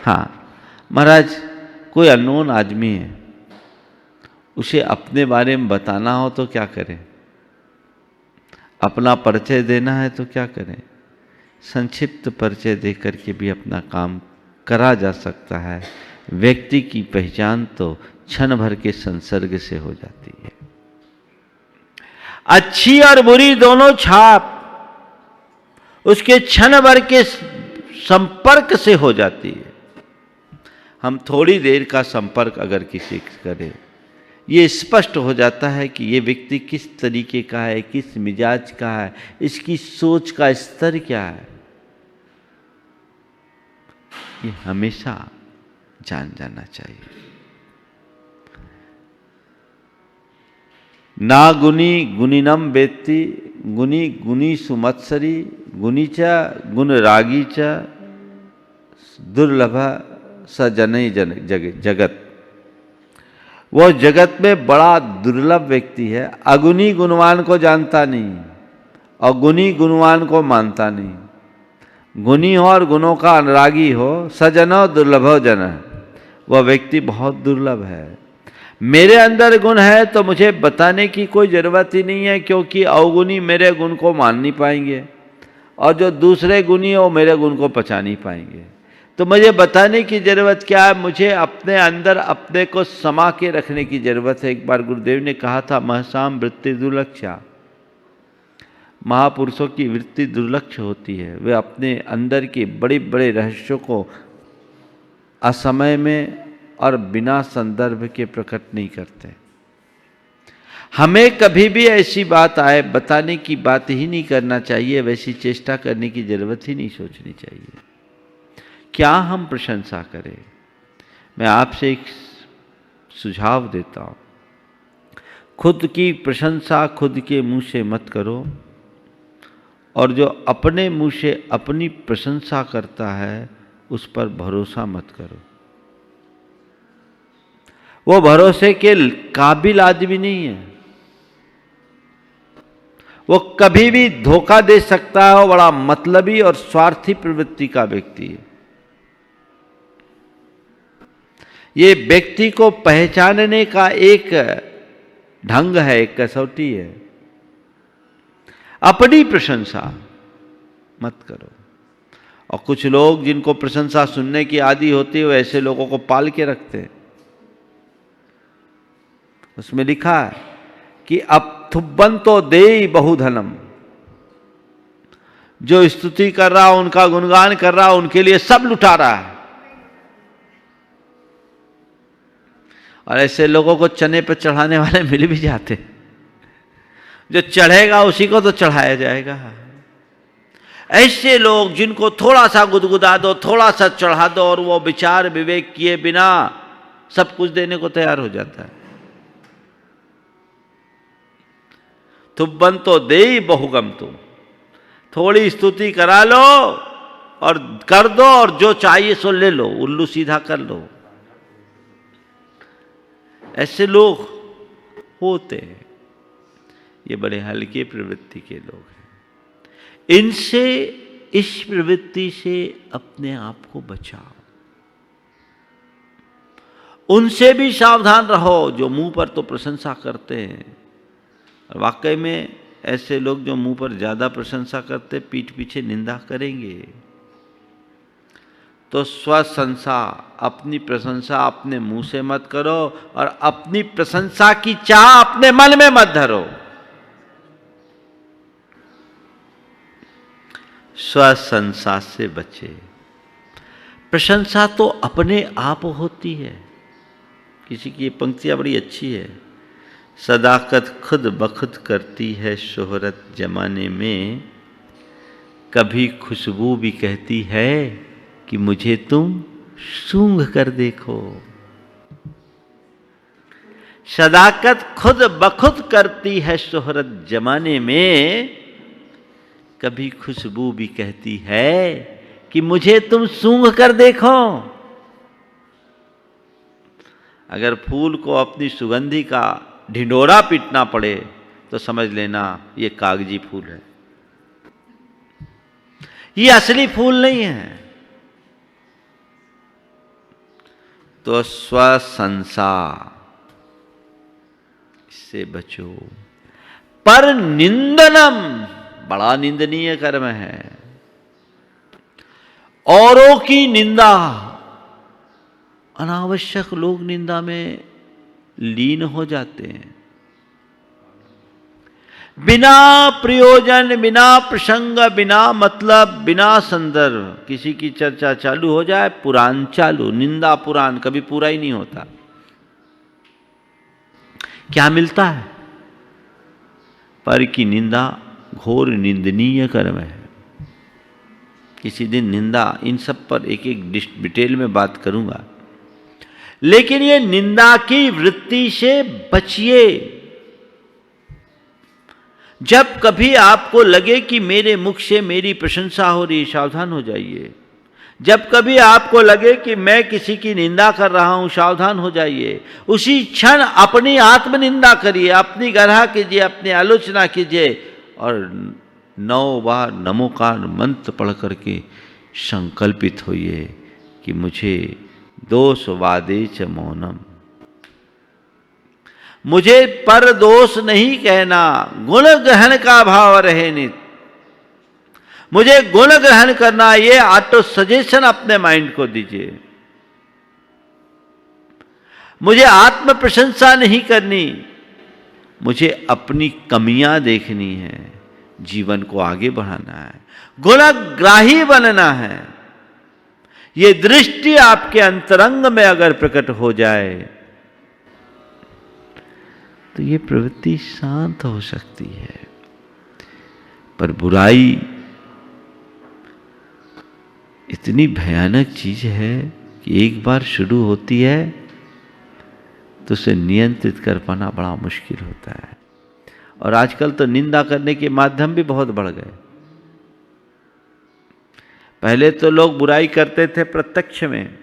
हाँ महाराज, कोई अननोन आदमी है, उसे अपने बारे में बताना हो तो क्या करें? अपना परिचय देना है तो क्या करें? संक्षिप्त परिचय देकर के भी अपना काम करा जा सकता है। व्यक्ति की पहचान तो क्षण भर के संसर्ग से हो जाती है। अच्छी और बुरी दोनों छाप उसके क्षण भर के संपर्क से हो जाती है। हम थोड़ी देर का संपर्क अगर किसी से करें, ये स्पष्ट हो जाता है कि ये व्यक्ति किस तरीके का है, किस मिजाज का है, इसकी सोच का स्तर क्या है। ये हमेशा जान जाना चाहिए। ना गुणी गुणिनम वेत्ति, गुणी गुणी सुमत्सरी, गुणी च गुण रागी च दुर्लभ स जनई जगत। वह जगत में बड़ा दुर्लभ व्यक्ति है। अगुणी गुणवान को जानता नहीं और गुणी गुणवान को मानता नहीं। गुणी हो और गुणों का अनुरागी हो, सजनो दुर्लभो जन, वह व्यक्ति बहुत दुर्लभ है। मेरे अंदर गुण है तो मुझे बताने की कोई ज़रूरत ही नहीं है, क्योंकि अवगुणी मेरे गुण को मान नहीं पाएंगे और जो दूसरे गुणी है वो मेरे गुण को पहचान नहीं पाएंगे। तो मुझे बताने की ज़रूरत क्या है? मुझे अपने अंदर अपने को समा के रखने की ज़रूरत है। एक बार गुरुदेव ने कहा था, महसाम वृत्ति दुर्लक्षा। महापुरुषों की वृत्ति दुर्लक्ष होती है। वे अपने अंदर के बड़े बड़े रहस्यों को असमय में और बिना संदर्भ के प्रकट नहीं करते। हमें कभी भी ऐसी बात आए बताने की बात ही नहीं करना चाहिए, वैसी चेष्टा करने की ज़रूरत ही नहीं सोचनी चाहिए। क्या हम प्रशंसा करें? मैं आपसे एक सुझाव देता हूँ, खुद की प्रशंसा खुद के मुंह से मत करो, और जो अपने मुंह से अपनी प्रशंसा करता है उस पर भरोसा मत करो। वो भरोसे के काबिल आदमी नहीं है। वो कभी भी धोखा दे सकता है। वो बड़ा मतलबी और स्वार्थी प्रवृत्ति का व्यक्ति है। ये व्यक्ति को पहचानने का एक ढंग है, एक कसौटी है। अपनी प्रशंसा मत करो। और कुछ लोग जिनको प्रशंसा सुनने की आदि होती है वो ऐसे लोगों को पाल के रखते हैं। उसमें लिखा है कि अब थुब्बंतो देई बहुधनम, जो स्तुति कर रहा, उनका गुणगान कर रहा, उनके लिए सब लुटा रहा है। और ऐसे लोगों को चने पर चढ़ाने वाले मिल भी जाते, जो चढ़ेगा उसी को तो चढ़ाया जाएगा। ऐसे लोग जिनको थोड़ा सा गुदगुदा दो, थोड़ा सा चढ़ा दो और वो विचार विवेक किए बिना सब कुछ देने को तैयार हो जाता है। तुब्बंतो देई बहुगम, तुम थोड़ी स्तुति करा लो और कर दो, और जो चाहिए सो ले लो, उल्लू सीधा कर लो। ऐसे लोग होते हैं, ये बड़े हल्के प्रवृत्ति के लोग हैं। इनसे, इस प्रवृत्ति से अपने आप को बचाओ। उनसे भी सावधान रहो जो मुंह पर तो प्रशंसा करते हैं, और वाकई में ऐसे लोग जो मुंह पर ज्यादा प्रशंसा करते पीठ पीछे निंदा करेंगे। तो स्वशंसा, अपनी प्रशंसा अपने मुंह से मत करो, और अपनी प्रशंसा की चाह अपने मन में मत धरो। स्वशंसा से बचे। प्रशंसा तो अपने आप होती है। किसी की ये पंक्तियां बड़ी अच्छी है, सदाकत खुद बखुद करती है शोहरत जमाने में, कभी खुशबू भी कहती है कि मुझे तुम सूंघ कर देखो। सदाकत खुद बखुद करती है शोहरत जमाने में, कभी खुशबू भी कहती है कि मुझे तुम सूंघ कर देखो। अगर फूल को अपनी सुगंधी का ढिंडोरा पीटना पड़े तो समझ लेना ये कागजी फूल है, ये असली फूल नहीं है। तो स्वशंसा, इससे बचो। पर निंदनम, बड़ा निंदनीय कर्म है। औरों की निंदा, अनावश्यक लोग निंदा में लीन हो जाते हैं। बिना प्रयोजन, बिना प्रसंग, बिना मतलब, बिना संदर्भ किसी की चर्चा चालू हो जाए, पुराण चालू, निंदा पुराण कभी पूरा ही नहीं होता। क्या मिलता है? पर की निंदा घोर निंदनीय कर्म है। किसी दिन निंदा, इन सब पर एक एक डिटेल में बात करूंगा। लेकिन ये निंदा की वृत्ति से बचिए। जब कभी आपको लगे कि मेरे मुख से मेरी प्रशंसा हो रही, सावधान हो जाइए। जब कभी आपको लगे कि मैं किसी की निंदा कर रहा हूं, सावधान हो जाइए। उसी क्षण अपनी आत्मनिंदा करिए, अपनी गढ़ा कीजिए, अपनी आलोचना कीजिए, और 9 बार नमोकार मंत्र पढ़ करके संकल्पित होइए कि मुझे दोष वादे च मौनम, मुझे पर दोष नहीं कहना, गुण ग्रहण का भाव रहे नित। मुझे गुण ग्रहण करना, ये ऑटो सजेशन अपने माइंड को दीजिए। मुझे आत्म प्रशंसा नहीं करनी, मुझे अपनी कमियां देखनी है, जीवन को आगे बढ़ाना है, गुणग्राही बनना है। ये दृष्टि आपके अंतरंग में अगर प्रकट हो जाए तो ये प्रवृत्ति शांत हो सकती है। पर बुराई इतनी भयानक चीज है कि एक बार शुरू होती है तो उसे नियंत्रित कर पाना बड़ा मुश्किल होता है। और आजकल तो निंदा करने के माध्यम भी बहुत बढ़ गए। पहले तो लोग बुराई करते थे प्रत्यक्ष में,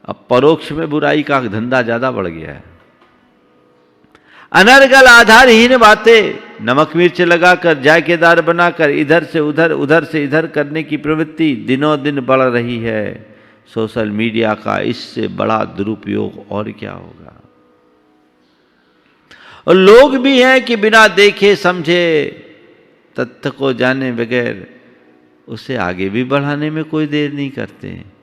अब परोक्ष में बुराई का धंधा ज्यादा बढ़ गया है। अनर्गल आधारहीन बातें, नमक मिर्च लगाकर, जायकेदार बनाकर, इधर से उधर, उधर से इधर करने की प्रवृत्ति दिनों दिन बढ़ रही है। सोशल मीडिया का इससे बड़ा दुरुपयोग और क्या होगा। और लोग भी हैं कि बिना देखे समझे तथ्य को जाने बगैर उसे आगे भी बढ़ाने में कोई देर नहीं करते हैं।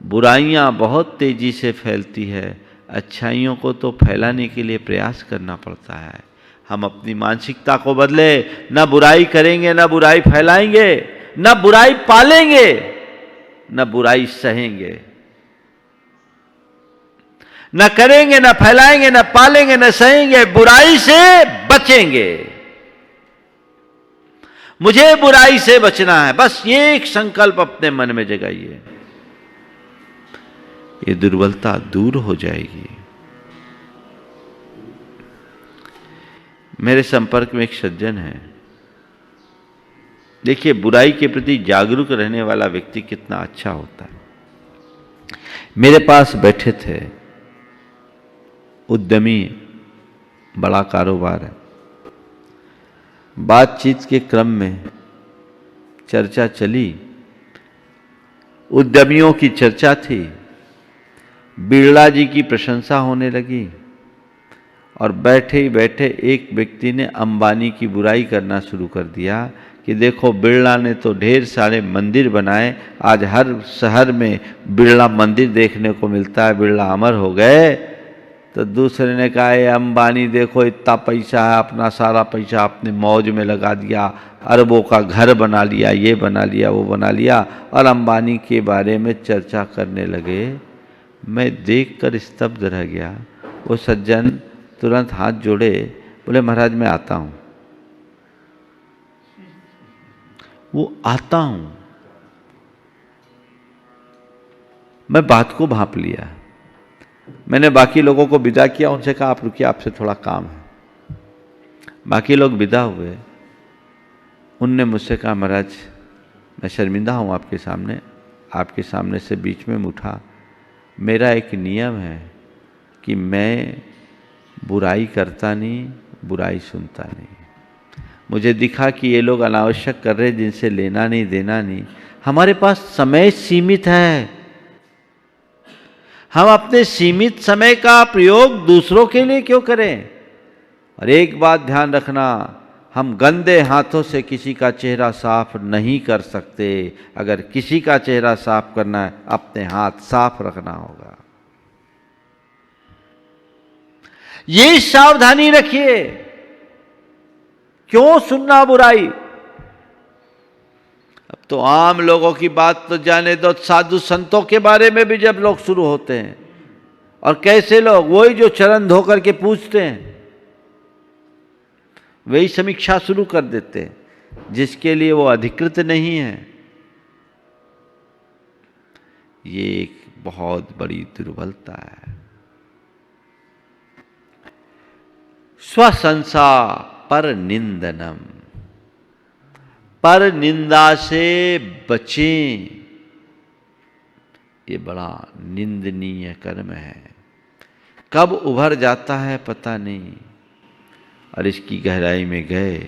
बुराइयां बहुत तेजी से फैलती है, अच्छाइयों को तो फैलाने के लिए प्रयास करना पड़ता है। हम अपनी मानसिकता को बदले, न बुराई करेंगे, न बुराई फैलाएंगे, न बुराई पालेंगे, न बुराई सहेंगे। न करेंगे, न फैलाएंगे, न पालेंगे, न सहेंगे, बुराई से बचेंगे। मुझे बुराई से बचना है, बस ये एक संकल्प अपने मन में जगाइए, ये दुर्बलता दूर हो जाएगी। मेरे संपर्क में एक सज्जन है, देखिए बुराई के प्रति जागरूक रहने वाला व्यक्ति कितना अच्छा होता है। मेरे पास बैठे थे, उद्यमी, बड़ा कारोबार है। बातचीत के क्रम में चर्चा चली, उद्यमियों की चर्चा थी, बिरला जी की प्रशंसा होने लगी और बैठे ही बैठे एक व्यक्ति ने अंबानी की बुराई करना शुरू कर दिया कि देखो बिरला ने तो ढेर सारे मंदिर बनाए, आज हर शहर में बिरला मंदिर देखने को मिलता है, बिरला अमर हो गए। तो दूसरे ने कहा ये अंबानी देखो इतना पैसा है, अपना सारा पैसा अपने मौज में लगा दिया, अरबों का घर बना लिया, ये बना लिया, वो बना लिया, और अंबानी के बारे में चर्चा करने लगे। मैं देखकर स्तब्ध रह गया। वो सज्जन तुरंत हाथ जोड़े, बोले महाराज मैं आता हूँ। वो आता हूँ, मैं बात को भांप लिया। मैंने बाकी लोगों को विदा किया, उनसे कहा आप रुकिए, आपसे थोड़ा काम है। बाकी लोग विदा हुए। उनने मुझसे कहा महाराज मैं शर्मिंदा हूँ आपके सामने से बीच में उठा। मेरा एक नियम है कि मैं बुराई करता नहीं, बुराई सुनता नहीं। मुझे दिखा कि ये लोग अनावश्यक कर रहे, जिनसे लेना नहीं देना नहीं। हमारे पास समय सीमित है, हम अपने सीमित समय का प्रयोग दूसरों के लिए क्यों करें। और एक बात ध्यान रखना, हम गंदे हाथों से किसी का चेहरा साफ नहीं कर सकते। अगर किसी का चेहरा साफ करना है, अपने हाथ साफ रखना होगा। ये सावधानी रखिए। क्यों सुनना बुराई। अब तो आम लोगों की बात तो जाने दो, साधु संतों के बारे में भी जब लोग शुरू होते हैं, और कैसे लोग, वही जो चरण धो करके पूछते हैं, वही समीक्षा शुरू कर देते हैं, जिसके लिए वो अधिकृत नहीं है। ये एक बहुत बड़ी दुर्बलता है। स्वशंसा पर निंदनम, पर निंदा से बचें। ये बड़ा निंदनीय कर्म है। कब उभर जाता है पता नहीं, और इसकी गहराई में गए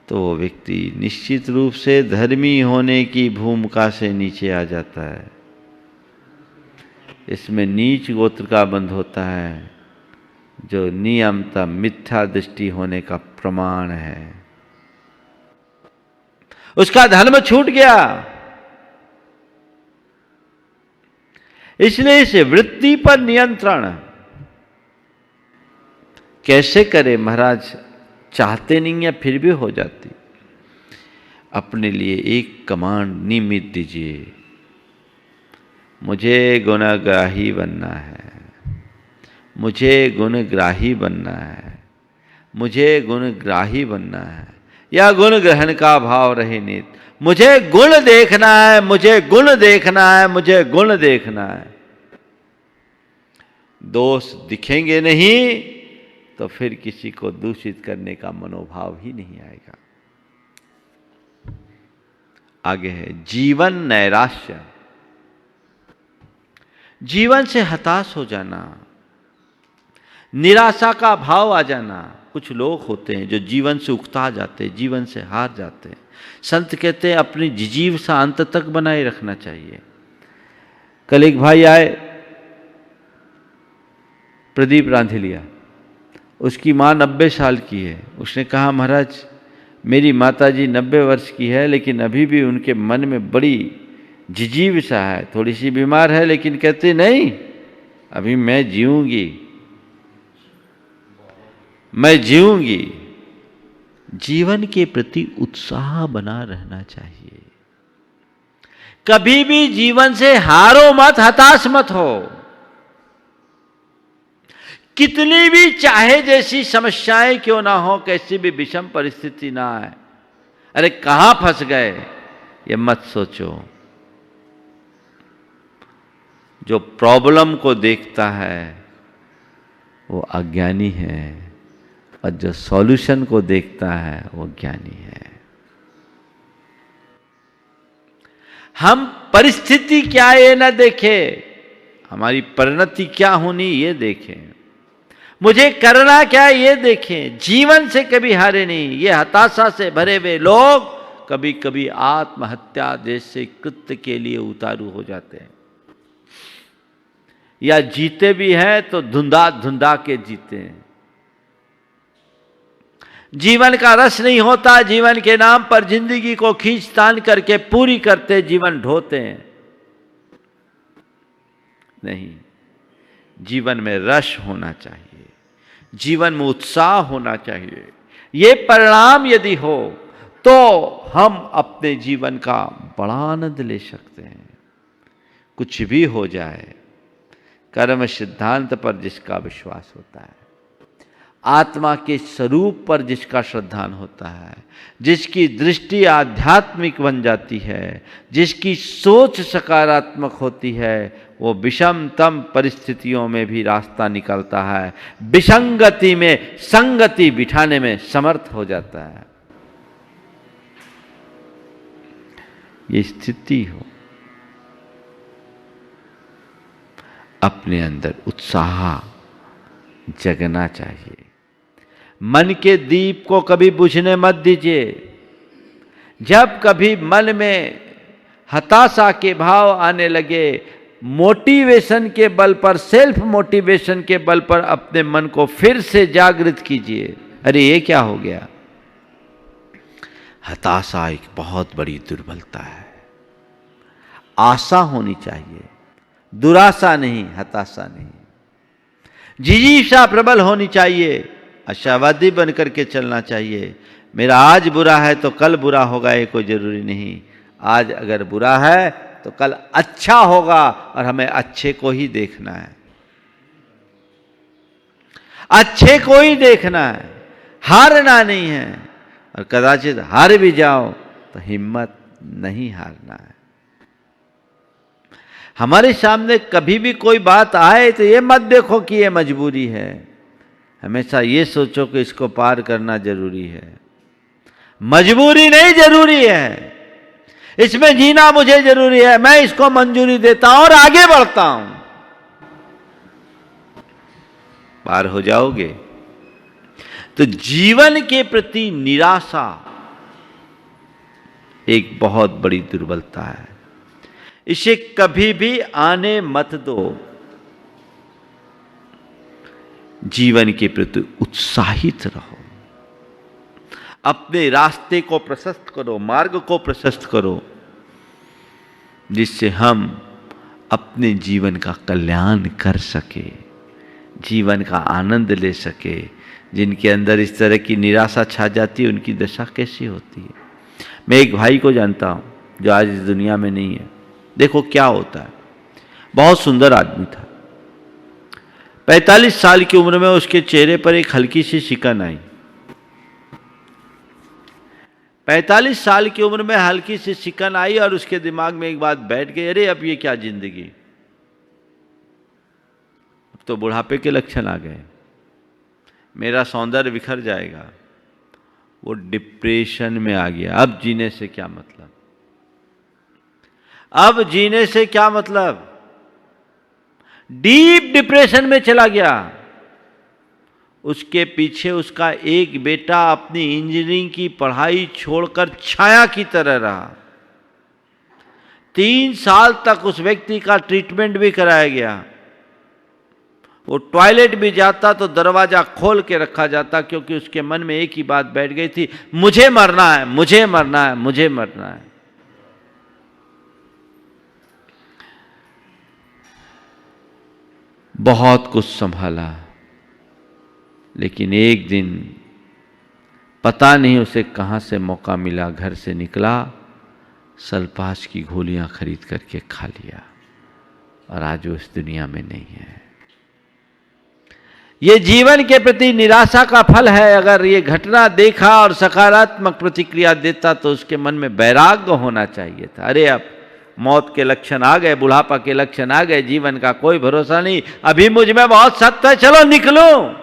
तो वो व्यक्ति निश्चित रूप से धर्मी होने की भूमिका से नीचे आ जाता है। इसमें नीच गोत्र का बंध होता है, जो नियमता मिथ्या दृष्टि होने का प्रमाण है। उसका धर्म छूट गया। इसलिए इस वृत्ति पर नियंत्रण कैसे करें महाराज। चाहते नहीं है फिर भी हो जाती। अपने लिए एक कमांड नियमित दीजिए, मुझे गुणग्राही बनना है, मुझे गुणग्राही बनना है, मुझे गुणग्राही बनना है, या गुण ग्रहण का भाव रहे नित। मुझे गुण देखना है, मुझे गुण देखना है, मुझे गुण देखना है। दोष दिखेंगे नहीं तो फिर किसी को दूषित करने का मनोभाव ही नहीं आएगा। आगे है जीवन नैराश्य। जीवन से हताश हो जाना, निराशा का भाव आ जाना। कुछ लोग होते हैं जो जीवन से उकता जाते हैं, जीवन से हार जाते हैं। संत कहते हैं अपनी जिजीविका अंत तक बनाए रखना चाहिए। कल एक भाई आए, प्रदीप रांधिलिया, उसकी माँ 90 साल की है। उसने कहा महाराज मेरी माताजी 90 वर्ष की है, लेकिन अभी भी उनके मन में बड़ी जिजीविषा है, थोड़ी सी बीमार है, लेकिन कहते नहीं अभी मैं जीऊंगी, मैं जीऊंगी। जीवन के प्रति उत्साह बना रहना चाहिए। कभी भी जीवन से हारो मत, हताश मत हो। कितनी भी चाहे जैसी समस्याएं क्यों ना हो, कैसी भी विषम परिस्थिति ना आए, अरे कहां फंस गए ये मत सोचो। जो प्रॉब्लम को देखता है वो अज्ञानी है, और जो सॉल्यूशन को देखता है वो ज्ञानी है। हम परिस्थिति क्या ये न देखें, हमारी परिणति क्या होनी ये देखें, मुझे करना क्या ये देखें। जीवन से कभी हारे नहीं। ये हताशा से भरे हुए लोग कभी कभी आत्महत्या जैसे कृत्य के लिए उतारू हो जाते हैं, या जीते भी हैं तो धुंधा धुंधा के जीते हैं। जीवन का रस नहीं होता, जीवन के नाम पर जिंदगी को खींचतान करके पूरी करते जीवन ढोते हैं। नहीं, जीवन में रस होना चाहिए, जीवन में उत्साह होना चाहिए। ये परिणाम यदि हो तो हम अपने जीवन का बड़ा आनंद ले सकते हैं। कुछ भी हो जाए, कर्म सिद्धांत पर जिसका विश्वास होता है, आत्मा के स्वरूप पर जिसका श्रद्धान होता है, जिसकी दृष्टि आध्यात्मिक बन जाती है, जिसकी सोच सकारात्मक होती है, वो विषमतम परिस्थितियों में भी रास्ता निकालता है, विसंगति में संगति बिठाने में समर्थ हो जाता है। ये स्थिति हो, अपने अंदर उत्साह जगना चाहिए। मन के दीप को कभी बुझने मत दीजिए। जब कभी मन में हताशा के भाव आने लगे, मोटिवेशन के बल पर, सेल्फ मोटिवेशन के बल पर अपने मन को फिर से जागृत कीजिए। अरे ये क्या हो गया? हताशा एक बहुत बड़ी दुर्बलता है। आशा होनी चाहिए, दुराशा नहीं, हताशा नहीं। जिजीशा प्रबल होनी चाहिए, आशावादी बनकर के चलना चाहिए। मेरा आज बुरा है तो कल बुरा होगा ये कोई जरूरी नहीं। आज अगर बुरा है तो कल अच्छा होगा, और हमें अच्छे को ही देखना है, अच्छे को ही देखना है, हारना नहीं है। और कदाचित हार भी जाओ तो हिम्मत नहीं हारना है। हमारे सामने कभी भी कोई बात आए तो ये मत देखो कि ये मजबूरी है, हमेशा ये सोचो कि इसको पार करना जरूरी है। मजबूरी नहीं, जरूरी है, इसमें जीना मुझे जरूरी है, मैं इसको मंजूरी देता हूं और आगे बढ़ता हूं। पार हो जाओगे। तो जीवन के प्रति निराशा एक बहुत बड़ी दुर्बलता है, इसे कभी भी आने मत दो। जीवन के प्रति उत्साहित रहो, अपने रास्ते को प्रशस्त करो, मार्ग को प्रशस्त करो, जिससे हम अपने जीवन का कल्याण कर सके, जीवन का आनंद ले सके। जिनके अंदर इस तरह की निराशा छा जाती है, उनकी दशा कैसी होती है। मैं एक भाई को जानता हूं जो आज इस दुनिया में नहीं है। देखो क्या होता है, बहुत सुंदर आदमी था। 45 साल की उम्र में उसके चेहरे पर एक हल्की सी शिकन आई। 45 साल की उम्र में हल्की सी शिकन आई और उसके दिमाग में एक बात बैठ गई, अरे अब ये क्या जिंदगी, अब तो बुढ़ापे के लक्षण आ गए, मेरा सौंदर्य बिखर जाएगा। वो डिप्रेशन में आ गया। अब जीने से क्या मतलब, अब जीने से क्या मतलब, डीप डिप्रेशन में चला गया। उसके पीछे उसका एक बेटा अपनी इंजीनियरिंग की पढ़ाई छोड़कर छाया की तरह रहा। 3 साल तक उस व्यक्ति का ट्रीटमेंट भी कराया गया। वो टॉयलेट भी जाता तो दरवाजा खोल के रखा जाता, क्योंकि उसके मन में एक ही बात बैठ गई थी, मुझे मरना है, मुझे मरना है, मुझे मरना है। बहुत कुछ संभाला, लेकिन एक दिन पता नहीं उसे कहां से मौका मिला, घर से निकला, सल्पास की गोलियां खरीद करके खा लिया, और आज वो इस दुनिया में नहीं है। ये जीवन के प्रति निराशा का फल है। अगर ये घटना देखा और सकारात्मक प्रतिक्रिया देता तो उसके मन में वैराग्य होना चाहिए था। अरे अब मौत के लक्षण आ गए, बुढ़ापा के लक्षण आ गए, जीवन का कोई भरोसा नहीं, अभी मुझ में बहुत सत्य है, चलो निकलूं,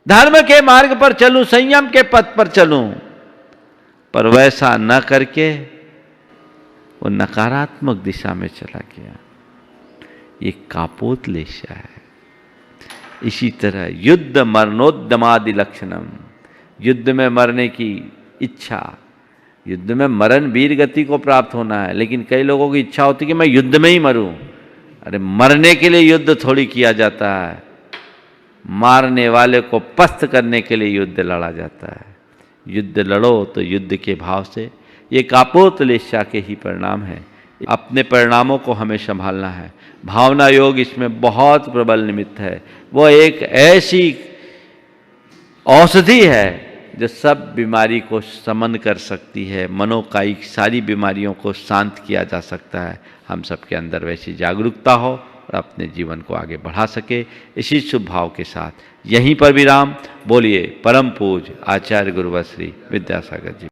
धर्म के मार्ग पर चलूं, संयम के पथ पर चलूं। पर वैसा न करके वो नकारात्मक दिशा में चला गया। ये कापोतलेशा है। इसी तरह युद्ध मरणोद्यमादि लक्षणम, युद्ध में मरने की इच्छा, युद्ध में मरण वीर गति को प्राप्त होना है, लेकिन कई लोगों की इच्छा होती है कि मैं युद्ध में ही मरूं। अरे मरने के लिए युद्ध थोड़ी किया जाता है, मारने वाले को पस्त करने के लिए युद्ध लड़ा जाता है। युद्ध लड़ो तो युद्ध के भाव से। ये कापोतलेशा के ही परिणाम है। अपने परिणामों को हमें संभालना है। भावना योग इसमें बहुत प्रबल निमित्त है। वो एक ऐसी औषधि है जो सब बीमारी को शमन कर सकती है, मनोकायिक सारी बीमारियों को शांत किया जा सकता है। हम सबके अंदर वैसी जागरूकता हो और अपने जीवन को आगे बढ़ा सके, इसी शुभ भाव के साथ यहीं पर विराम। बोलिए परम पूज्य आचार्य गुरुवर श्री विद्यासागर जी।